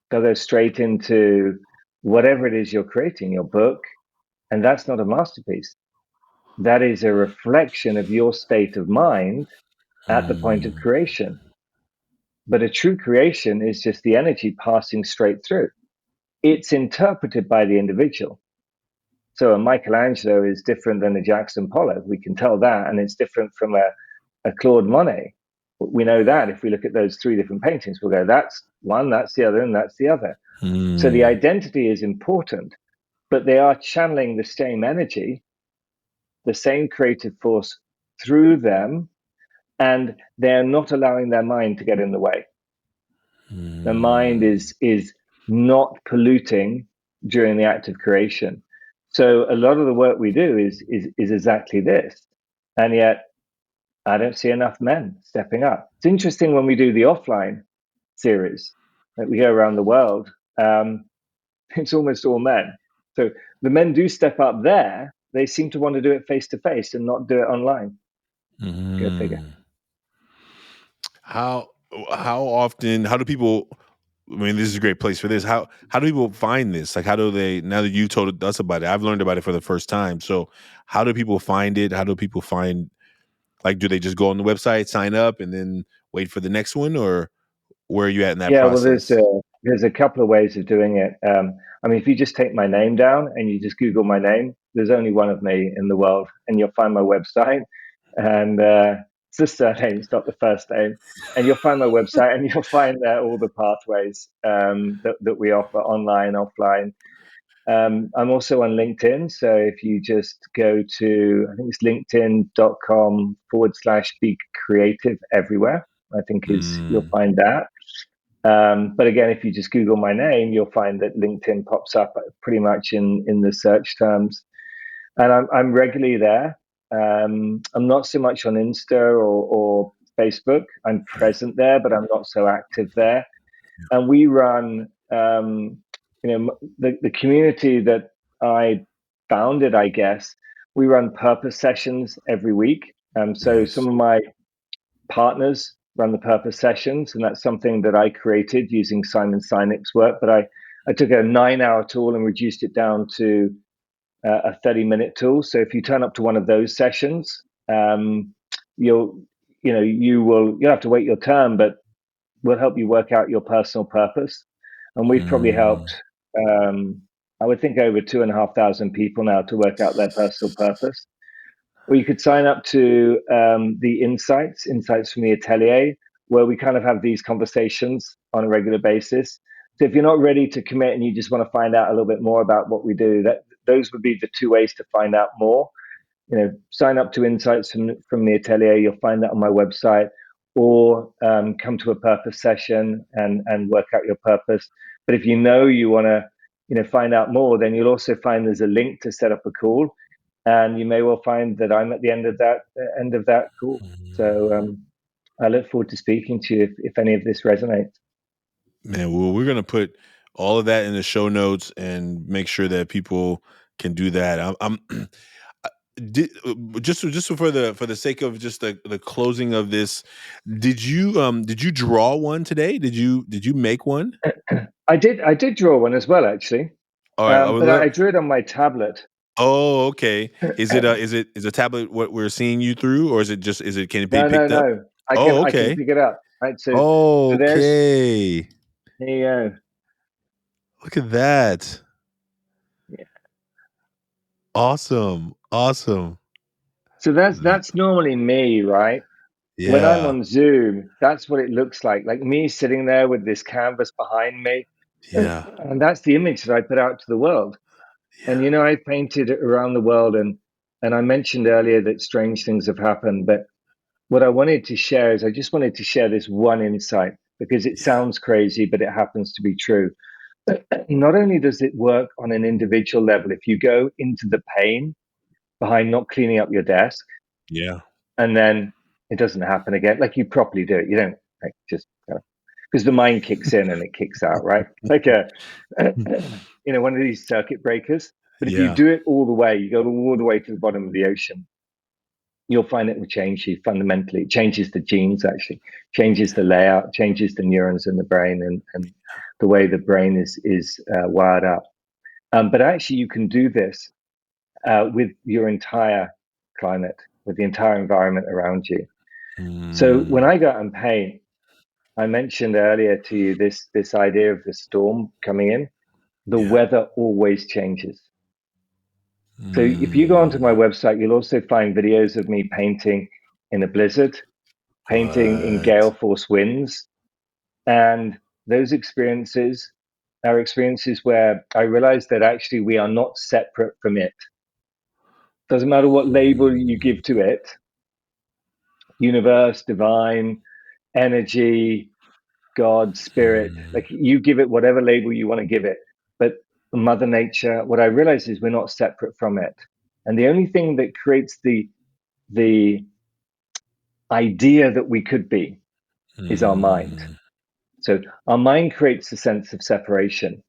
They'll go straight into whatever it is you're creating, your book. And that's not a masterpiece. That is a reflection of your state of mind at the point of creation. But a true creation is just the energy passing straight through. It's interpreted by the individual. So a Michelangelo is different than a Jackson Pollock. We can tell that. And it's different from a Claude Monet. We know that if we look at those three different paintings, we'll go, that's one, that's the other, and that's the other. So the identity is important, but they are channeling the same energy, the same creative force through them, and they're not allowing their mind to get in the way. The mind is not polluting during the act of creation. So a lot of the work we do is exactly this. And yet I don't see enough men stepping up. It's interesting when we do the offline series that we go around the world, it's almost all men. So the men do step up there. They seem to want to do it face to face and not do it online. Go figure. How often? How do people? I mean, this is a great place for this. How do people find this? Like, how do they? Now that you told us about it, I've learned about it for the first time. So, how do people find it? How do people find? Like, do they just go on the website, sign up, and then wait for the next one, or where are you at in that Yeah, well, process? there's a couple of ways of doing it. I mean, if you just take my name down and you just Google my name, there's only one of me in the world, and you'll find my website. And it's the surname, it's not the first name. And you'll find my website, and you'll find there all the pathways that we offer online, offline. I'm also on LinkedIn. So if you just go to, I think it's linkedin.com/be creative everywhere, I think you'll find that. But again, if you just Google my name, you'll find that LinkedIn pops up pretty much in the search terms. And I'm regularly there. I'm not so much on Insta or Facebook. I'm present there, but I'm not so active there. And we run, the community that I founded, I guess, we run purpose sessions every week. So some of my partners run the purpose sessions, and that's something that I created using Simon Sinek's work. But I took a 9-hour tool and reduced it down to a 30-minute tool. So if you turn up to one of those sessions, you'll have to wait your turn, but we'll help you work out your personal purpose. And we've probably helped, I would think, over 2,500 people now to work out their personal purpose. Or you could sign up to the Insights from the Atelier, where we kind of have these conversations on a regular basis. So if you're not ready to commit and you just want to find out a little bit more about what we do, those would be the two ways to find out more. Sign up to Insights from the Atelier. You'll find that on my website, or come to a purpose session and work out your purpose. But if you want to, find out more, then you'll also find there's a link to set up a call. And you may well find that I'm at the end of that call. So I look forward to speaking to you if any of this resonates. Man, well, we're gonna put all of that in the show notes and make sure that people can do that. I'm just for the sake of just the closing of this. Did you draw one today? Did you make one? I did draw one as well, actually. All right, I would But love. I drew it on my tablet. Oh, okay. Is a tablet what we're seeing you through, or is it can it be No, picked up? I Oh, can okay. pick it up. Right. So Okay. there you go. Look at that. Yeah. Awesome. So that's normally me, right? When I'm Yeah. on Zoom, that's what it looks like me sitting there with this canvas behind me. Yeah. And that's the image that I put out to the world. Yeah. And I painted around the world, and I mentioned earlier that strange things have happened. But what I wanted to share is I just wanted to share this one insight, because it Yeah. sounds crazy, but it happens to be true. Not only does it work on an individual level, if you go into the pain behind not cleaning up your desk, Yeah. and then it doesn't happen again, like you properly do it. You don't like just because the mind kicks in and it kicks out, right? Like one of these circuit breakers. But if you Yeah. do it all the way, you go all the way to the bottom of the ocean, you'll find it will change you fundamentally. It changes the genes, actually, changes the layout, changes the neurons in the brain, and the way the brain is wired up. But actually, you can do this with your entire climate, with the entire environment around you. So when I go out and paint, I mentioned earlier to you this idea of the storm coming in. The weather always changes. So if you go onto my website, you'll also find videos of me painting in a blizzard, painting in gale force winds. And those experiences are experiences where I realized that actually we are not separate from it. Doesn't matter what label you give to it, universe, divine, energy, God, spirit, like you give it whatever label you want to give it. But Mother Nature, what I realized is we're not separate from it. And the only thing that creates the idea that we could be is our mind. So our mind creates a sense of separation.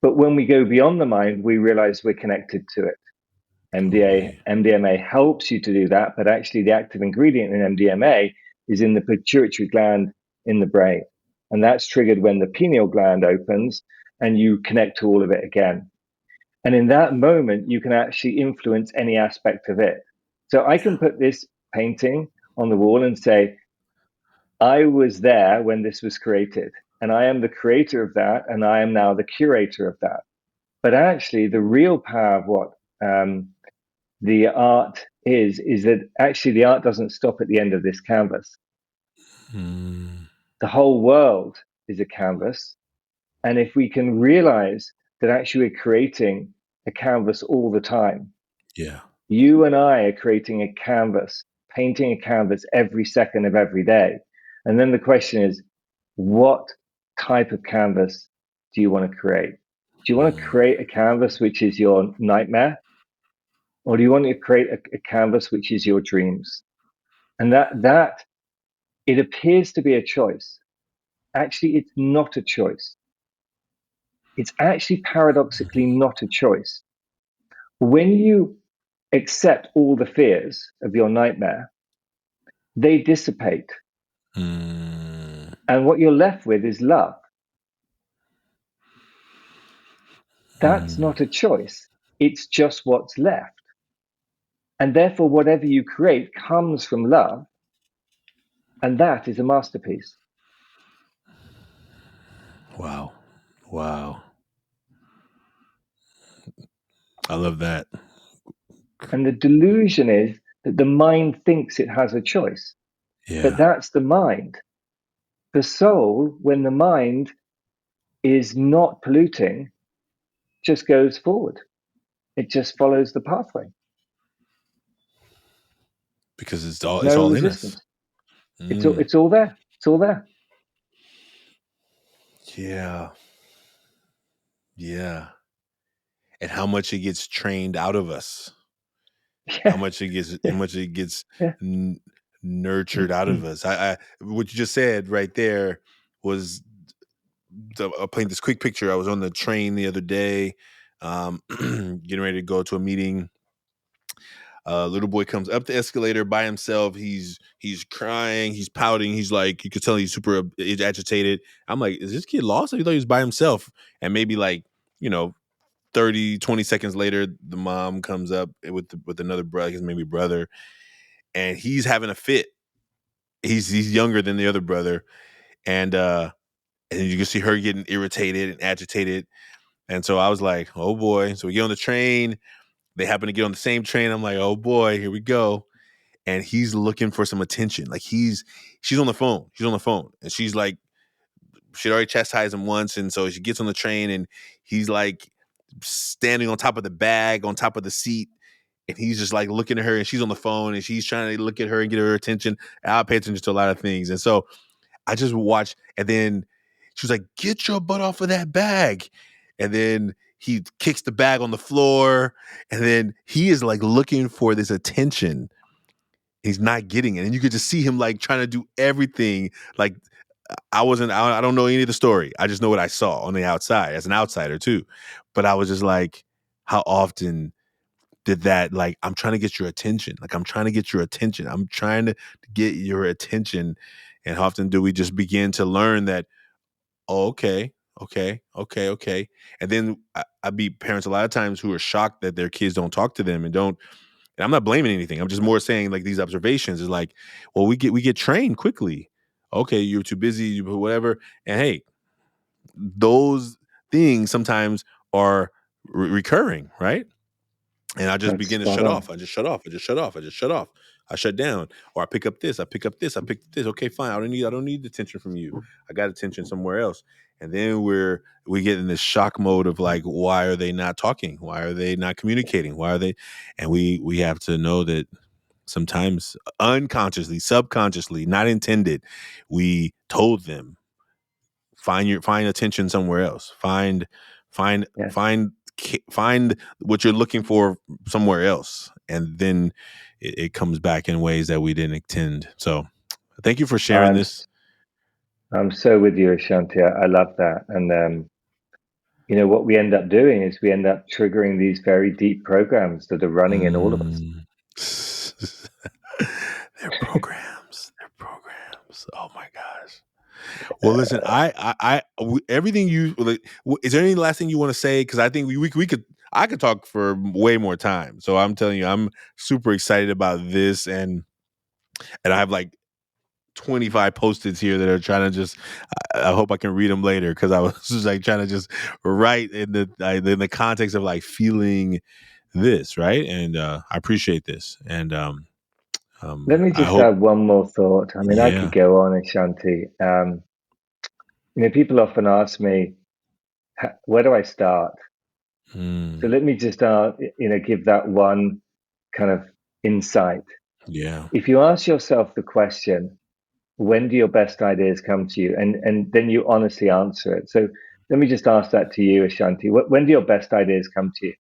But when we go beyond the mind, we realize we're connected to it. MDMA helps you to do that, but actually the active ingredient in MDMA is in the pituitary gland in the brain. And that's triggered when the pineal gland opens and you connect to all of it again. And in that moment, you can actually influence any aspect of it. So I can put this painting on the wall and say, I was there when this was created, and I am the creator of that, and I am now the curator of that. But actually, the real power of what the art is that actually the art doesn't stop at the end of this canvas. The whole world is a canvas. And if we can realize that actually we're creating a canvas all the time, you and I are creating a canvas, painting a canvas every second of every day. And then the question is, what type of canvas do you want to create? Do you want to create a canvas which is your nightmare? Or do you want to create a canvas which is your dreams? And that it appears to be a choice. Actually, it's not a choice. It's actually paradoxically not a choice. When you accept all the fears of your nightmare, they dissipate. And what you're left with is love. That's not a choice. It's just what's left. And therefore, whatever you create comes from love. And that is a masterpiece. Wow. I love that. And the delusion is that the mind thinks it has a choice. But that's the mind. The soul, when the mind is not polluting, just goes forward. It just follows the pathway. Because it's all No in us. resistance. It's all there. It's all there. Yeah. And how much it gets trained out of us. How much it gets nurtured out of us. I what you just said right there was I'll paint this quick picture. I was on the train the other day, getting ready to go to a meeting. Little boy comes up the escalator by himself. He's crying. He's pouting. He's like, you could tell he's super agitated. I'm like, is this kid lost? I thought he was by himself. And maybe 30, 20 seconds later, the mom comes up with another brother, his maybe brother, and he's having a fit. He's younger than the other brother, and you can see her getting irritated and agitated. And so I was like, oh boy. So we get on the train. They happen to get on the same train. I'm like, oh boy, here we go. And he's looking for some attention. Like she's on the phone. She's on the phone. And she's like, she'd already chastised him once. And so she gets on the train and he's like standing on top of the bag, on top of the seat. And he's just like looking at her and she's on the phone and she's trying to look at her and get her attention. I pay attention to a lot of things. And so I just watched, and then she was like, get your butt off of that bag. And then he kicks the bag on the floor. And then he is like looking for this attention. He's not getting it. And you could just see him like trying to do everything. Like I don't know any of the story. I just know what I saw on the outside as an outsider too. But I was just like, how often did that, like, I'm trying to get your attention. Like, I'm trying to get your attention. I'm trying to get your attention. And how often do we just begin to learn that, oh, okay. And then I beat parents a lot of times who are shocked that their kids don't talk to them and don't, and I'm not blaming anything. I'm just more saying, like, these observations is like, well, we get trained quickly. Okay, you're too busy, whatever. And hey, those things sometimes are recurring, right? And I just That's begin to spot shut on. off. I just shut off. I just shut off. I just shut off. I shut down. Or I pick up this. I pick up this. I pick up this. Okay, fine. I don't need attention from you. I got attention somewhere else. And then we get in this shock mode of like, why are they not talking? Why are they not communicating? Why are they? And we have to know that sometimes unconsciously, subconsciously, not intended, we told them, find attention somewhere else. Find Yes. find find what you're looking for somewhere else, and then it comes back in ways that we didn't intend. So thank you for sharing I'm this. I'm so with you, Ashanti. I love that. And what we end up doing is we end up triggering these very deep programs that are running in all of us. Mm. They're programs. They're programs. Oh my gosh. Well, listen, everything you like, is there any last thing you want to say? Because I think I could talk for way more time. So I'm telling you, I'm super excited about this, and I have like 25 post-its here that are trying to just. I hope I can read them later because I was just like trying to just write in the context of like feeling this, right? And I appreciate this, and Let me I just hope, add one more thought. I mean, I could yeah. go on, Ashanti. People often ask me, where do I start? So Mm, let me just give that one kind of insight. yeah. If you ask yourself the question, when do your best ideas come to you? And then you honestly answer it. So let me just ask that to you, Ashanti. When do your best ideas come to you?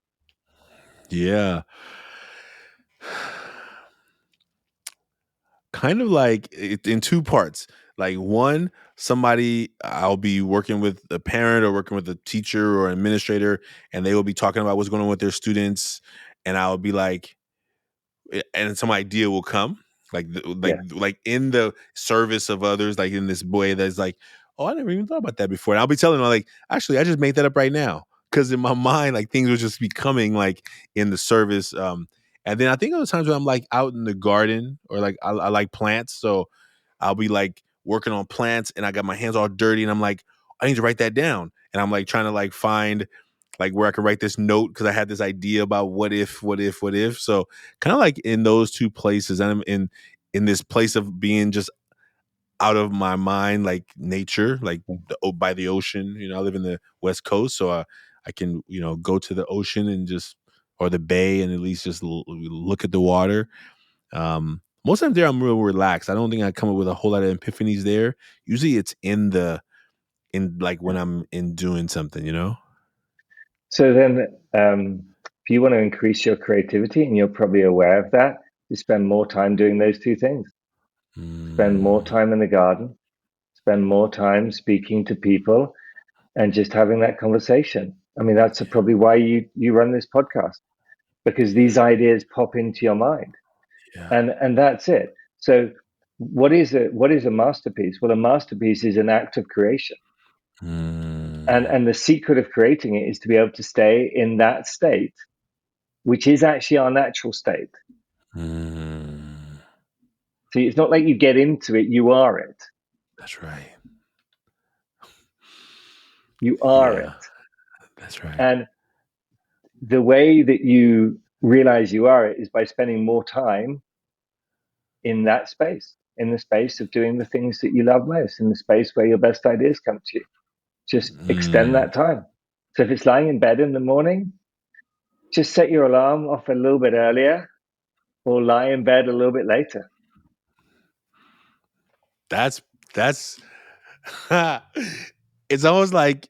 Yeah. Kind of like in two parts. Like one, somebody I'll be working with a parent or working with a teacher or administrator, and they will be talking about what's going on with their students, and I'll be like, and some idea will come, like Yeah. like in the service of others, like in this way that's like, oh, I never even thought about that before. And I'll be telling them like, actually, I just made that up right now because in my mind, like things will just be coming like in the service. And then I think other times when I'm like out in the garden or like I like plants, so I'll be like working on plants and I got my hands all dirty and I'm like, I need to write that down. And I'm like trying to like find like where I can write this note because I had this idea about what if. So kind of like in those two places, I'm in this place of being just out of my mind, like nature, like by the ocean. I live in the West Coast, so I can go to the ocean and just or the bay and at least just look at the water. Most times there I'm real relaxed. I don't think I come up with a whole lot of epiphanies there. Usually it's in like when I'm in doing something. So then, if you want to increase your creativity, and you're probably aware of that, you spend more time doing those two things. Spend more Mm, time in the garden, spend more time speaking to people, and just having that conversation. I mean, that's probably why you run this podcast, because these ideas pop into your mind, yeah. and that's it. So, what is a masterpiece? Well, a masterpiece is an act of creation. And Mm, and the secret of creating it is to be able to stay in that state, which is actually our natural state. mm, So it's not like you get into it, you are it. that's right. You are Yeah, it. that's right. And the way that you realize you are it is by spending more time in that space, in the space of doing the things that you love most, in the space where your best ideas come to you. Just extend Mm, that time. So if it's lying in bed in the morning, just set your alarm off a little bit earlier or lie in bed a little bit later. that's it's almost like,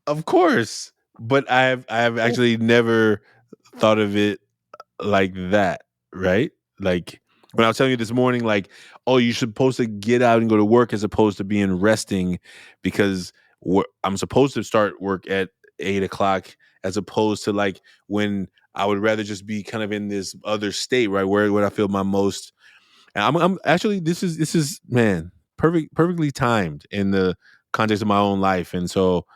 of course, but I've Cool. actually never thought of it like that, right? Like when I was telling you this morning, like, oh, you're supposed to get out and go to work as opposed to being resting because I'm supposed to start work at 8 o'clock as opposed to like when I would rather just be kind of in this other state, right, where I feel my most. And I'm actually, this is man, perfectly timed in the context of my own life, and so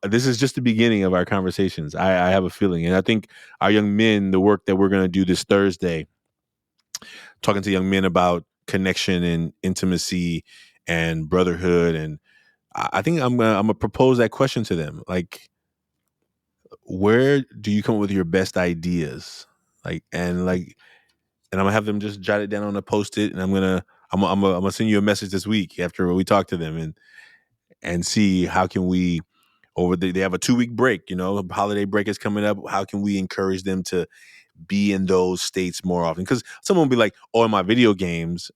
this is just the beginning of our conversations. I have a feeling, and I think our young men, the work that we're going to do this Thursday, talking to young men about connection and intimacy and brotherhood, and I think I'm gonna propose that question to them, like, where do you come up with your best ideas, and I'm gonna have them just jot it down on a post-it, and I'm gonna send you a message this week after we talk to them, and see how can we they have a 2-week break, holiday break is coming up. How can we encourage them to be in those states more often? Because someone will be like, "Oh, in my video games,"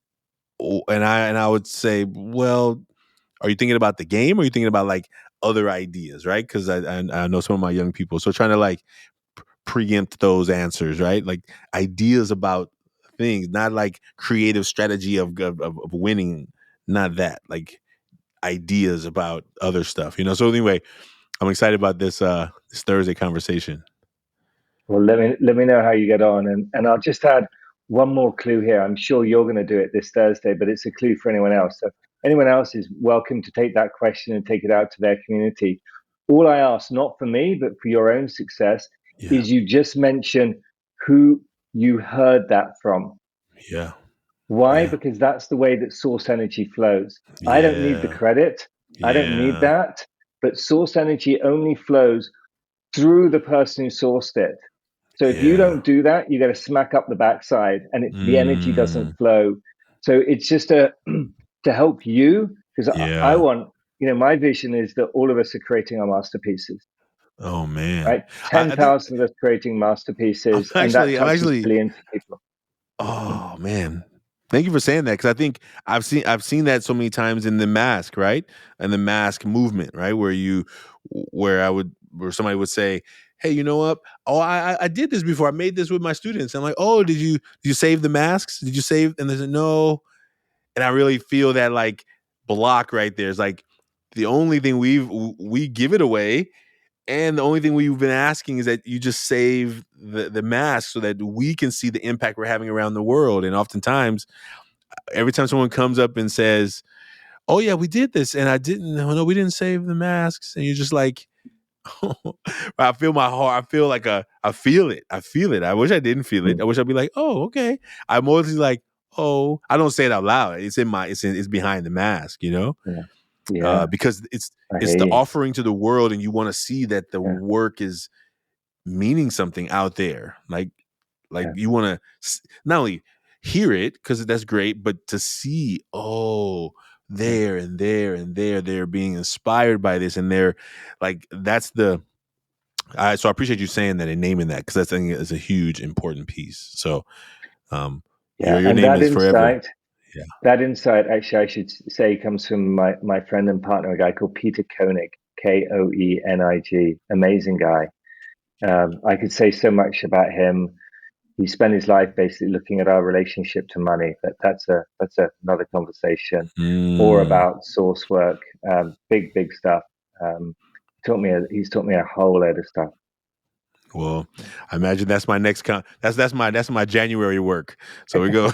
and I would say, "Well, are you thinking about the game, or are you thinking about like other ideas, right?" Because I know some of my young people, so trying to like preempt those answers, right? Like ideas about things, not like creative strategy of winning, not that, like ideas about other stuff, So anyway, I'm excited about this Thursday conversation. Well, let me know how you get on, and I'll just add one more clue here. I'm sure you're going to do it this Thursday, but it's a clue for anyone else. So anyone else is welcome to take that question and take it out to their community. All I ask, not for me, but for your own success, Yeah, is you just mention who you heard that from. yeah, Why? yeah, Because that's the way that source energy flows. I don't need the yeah, credit. I don't need yeah, that. But source energy only flows through the person who sourced it. So if you yeah. don't do that, you got to smack up the backside, and the energy doesn't Mm, flow. So it's just to help you, because I yeah. want, my vision is that all of us are creating our masterpieces, Oh man, right? I think 10,000 of us creating I'm masterpieces, and that actually, I'm touches actually. billions of people. Oh man, thank you for saying that, because I think I've seen that so many times in the mask, right, and the mask movement, right, where somebody would say, "Hey, you know what? Oh, I did this before. I made this with my students." I'm like, "Oh, did you save the masks? Did you save?" And they said, "No." And I really feel that like block right there is like the only thing we give it away. And the only thing we've been asking is that you just save the mask so that we can see the impact we're having around the world. And oftentimes, every time someone comes up and says, "Oh yeah, we did this," and I didn't, no, we didn't save the masks, and you're just like, I feel my heart. I feel like I feel it. I feel it. I wish I didn't feel it. I Mm. wish I'd be like, "Oh, okay." I'm mostly like, "Oh," I don't say it out loud. It's behind the mask, Yeah, yeah, because it's I it's hear the you. offering to the world, and you want to see that the Yeah, work is meaning something out there. Like yeah, you want to not only hear it, because that's great, but to see, oh, yeah. there and there and there, they're being inspired by this, and they're like, that's the. So I appreciate you saying that and naming that, because I think is a huge important piece. So Yeah. your And name is forever. Yeah. that insight, actually, I should say, comes from my friend and partner, a guy called Peter Koenig, Koenig. Amazing guy. I could say so much about him. He spent his life basically looking at our relationship to money, but another conversation. Or Mm. about source work, big stuff. He's taught me a whole load of stuff. Well, I imagine that's my next that's my January work. So we go.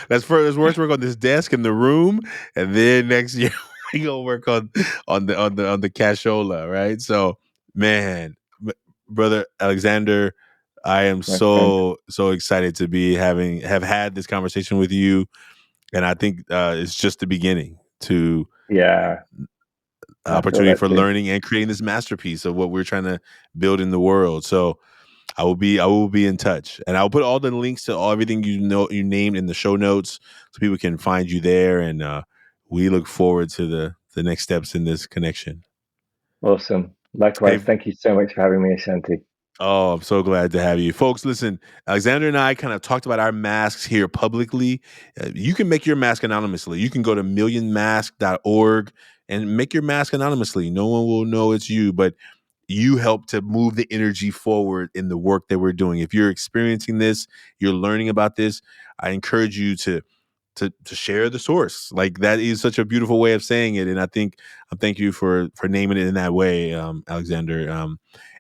Let's work on this desk in the room, and then next year we go work on the cashola, right? So, man, brother Alexander, I am My friend. so excited to have had this conversation with you, and I think it's just the beginning to Yeah, I feel opportunity that for too. learning and creating this masterpiece of what we're trying to build in the world. So I will be in touch, and I'll put all the links to everything you named in the show notes, so people can find you there. And we look forward to the next steps in this connection. Awesome. Hey, Likewise. Thank you so much for having me, Ashanti. oh, I'm so glad to have you, folks. Listen, Alexander and I kind of talked about our masks here publicly. You can make your mask anonymously. You can go to millionmask.org and make your mask anonymously. No one will know it's you, but you help to move the energy forward in the work that we're doing. If you're experiencing this, you're learning about this, I encourage you to share the source. Like, that is such a beautiful way of saying it, and I thank you for naming it in that way, Alexander.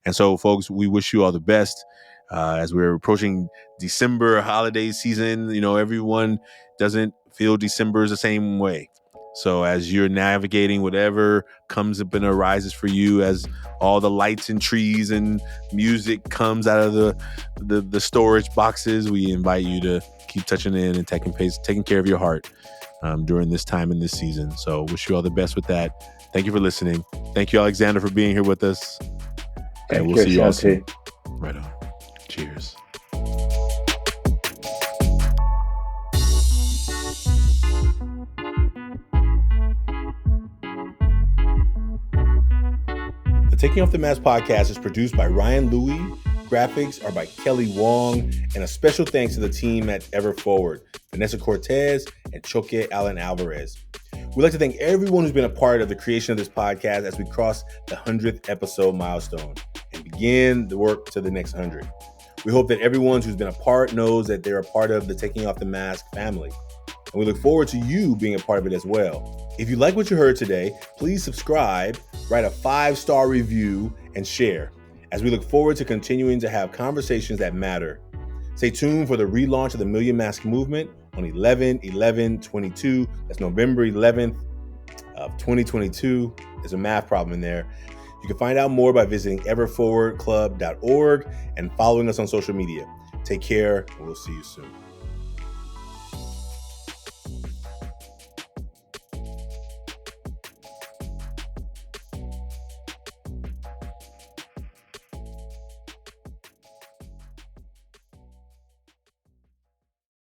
And so, folks, we wish you all the best. As we're approaching December holiday season, everyone doesn't feel December is the same way. So as you're navigating whatever comes up and arises for you, as all the lights and trees and music comes out of the storage boxes, we invite you to keep touching in and taking care of your heart during this time in this season. So wish you all the best with that. Thank you for listening. Thank you, Alexander, for being here with us. And we'll see you all soon. Right on. Cheers. The Taking Off the Mask podcast is produced by Ryan Louie. Graphics are by Kelly Wong. And a special thanks to the team at Ever Forward, Vanessa Cortez and Choque Allen Alvarez. We'd like to thank everyone who's been a part of the creation of this podcast as we cross the 100th episode milestone and begin the work to the next 100. We hope that everyone who's been a part knows that they're a part of the Taking Off the Mask family. And we look forward to you being a part of it as well. If you like what you heard today, please subscribe, write a 5-star review, and share, as we look forward to continuing to have conversations that matter. Stay tuned for the relaunch of the Million Mask Movement on 11/11/22. That's November 11th of 2022. There's a math problem in there. You can find out more by visiting everforwardclub.org and following us on social media. Take care, and we'll see you soon.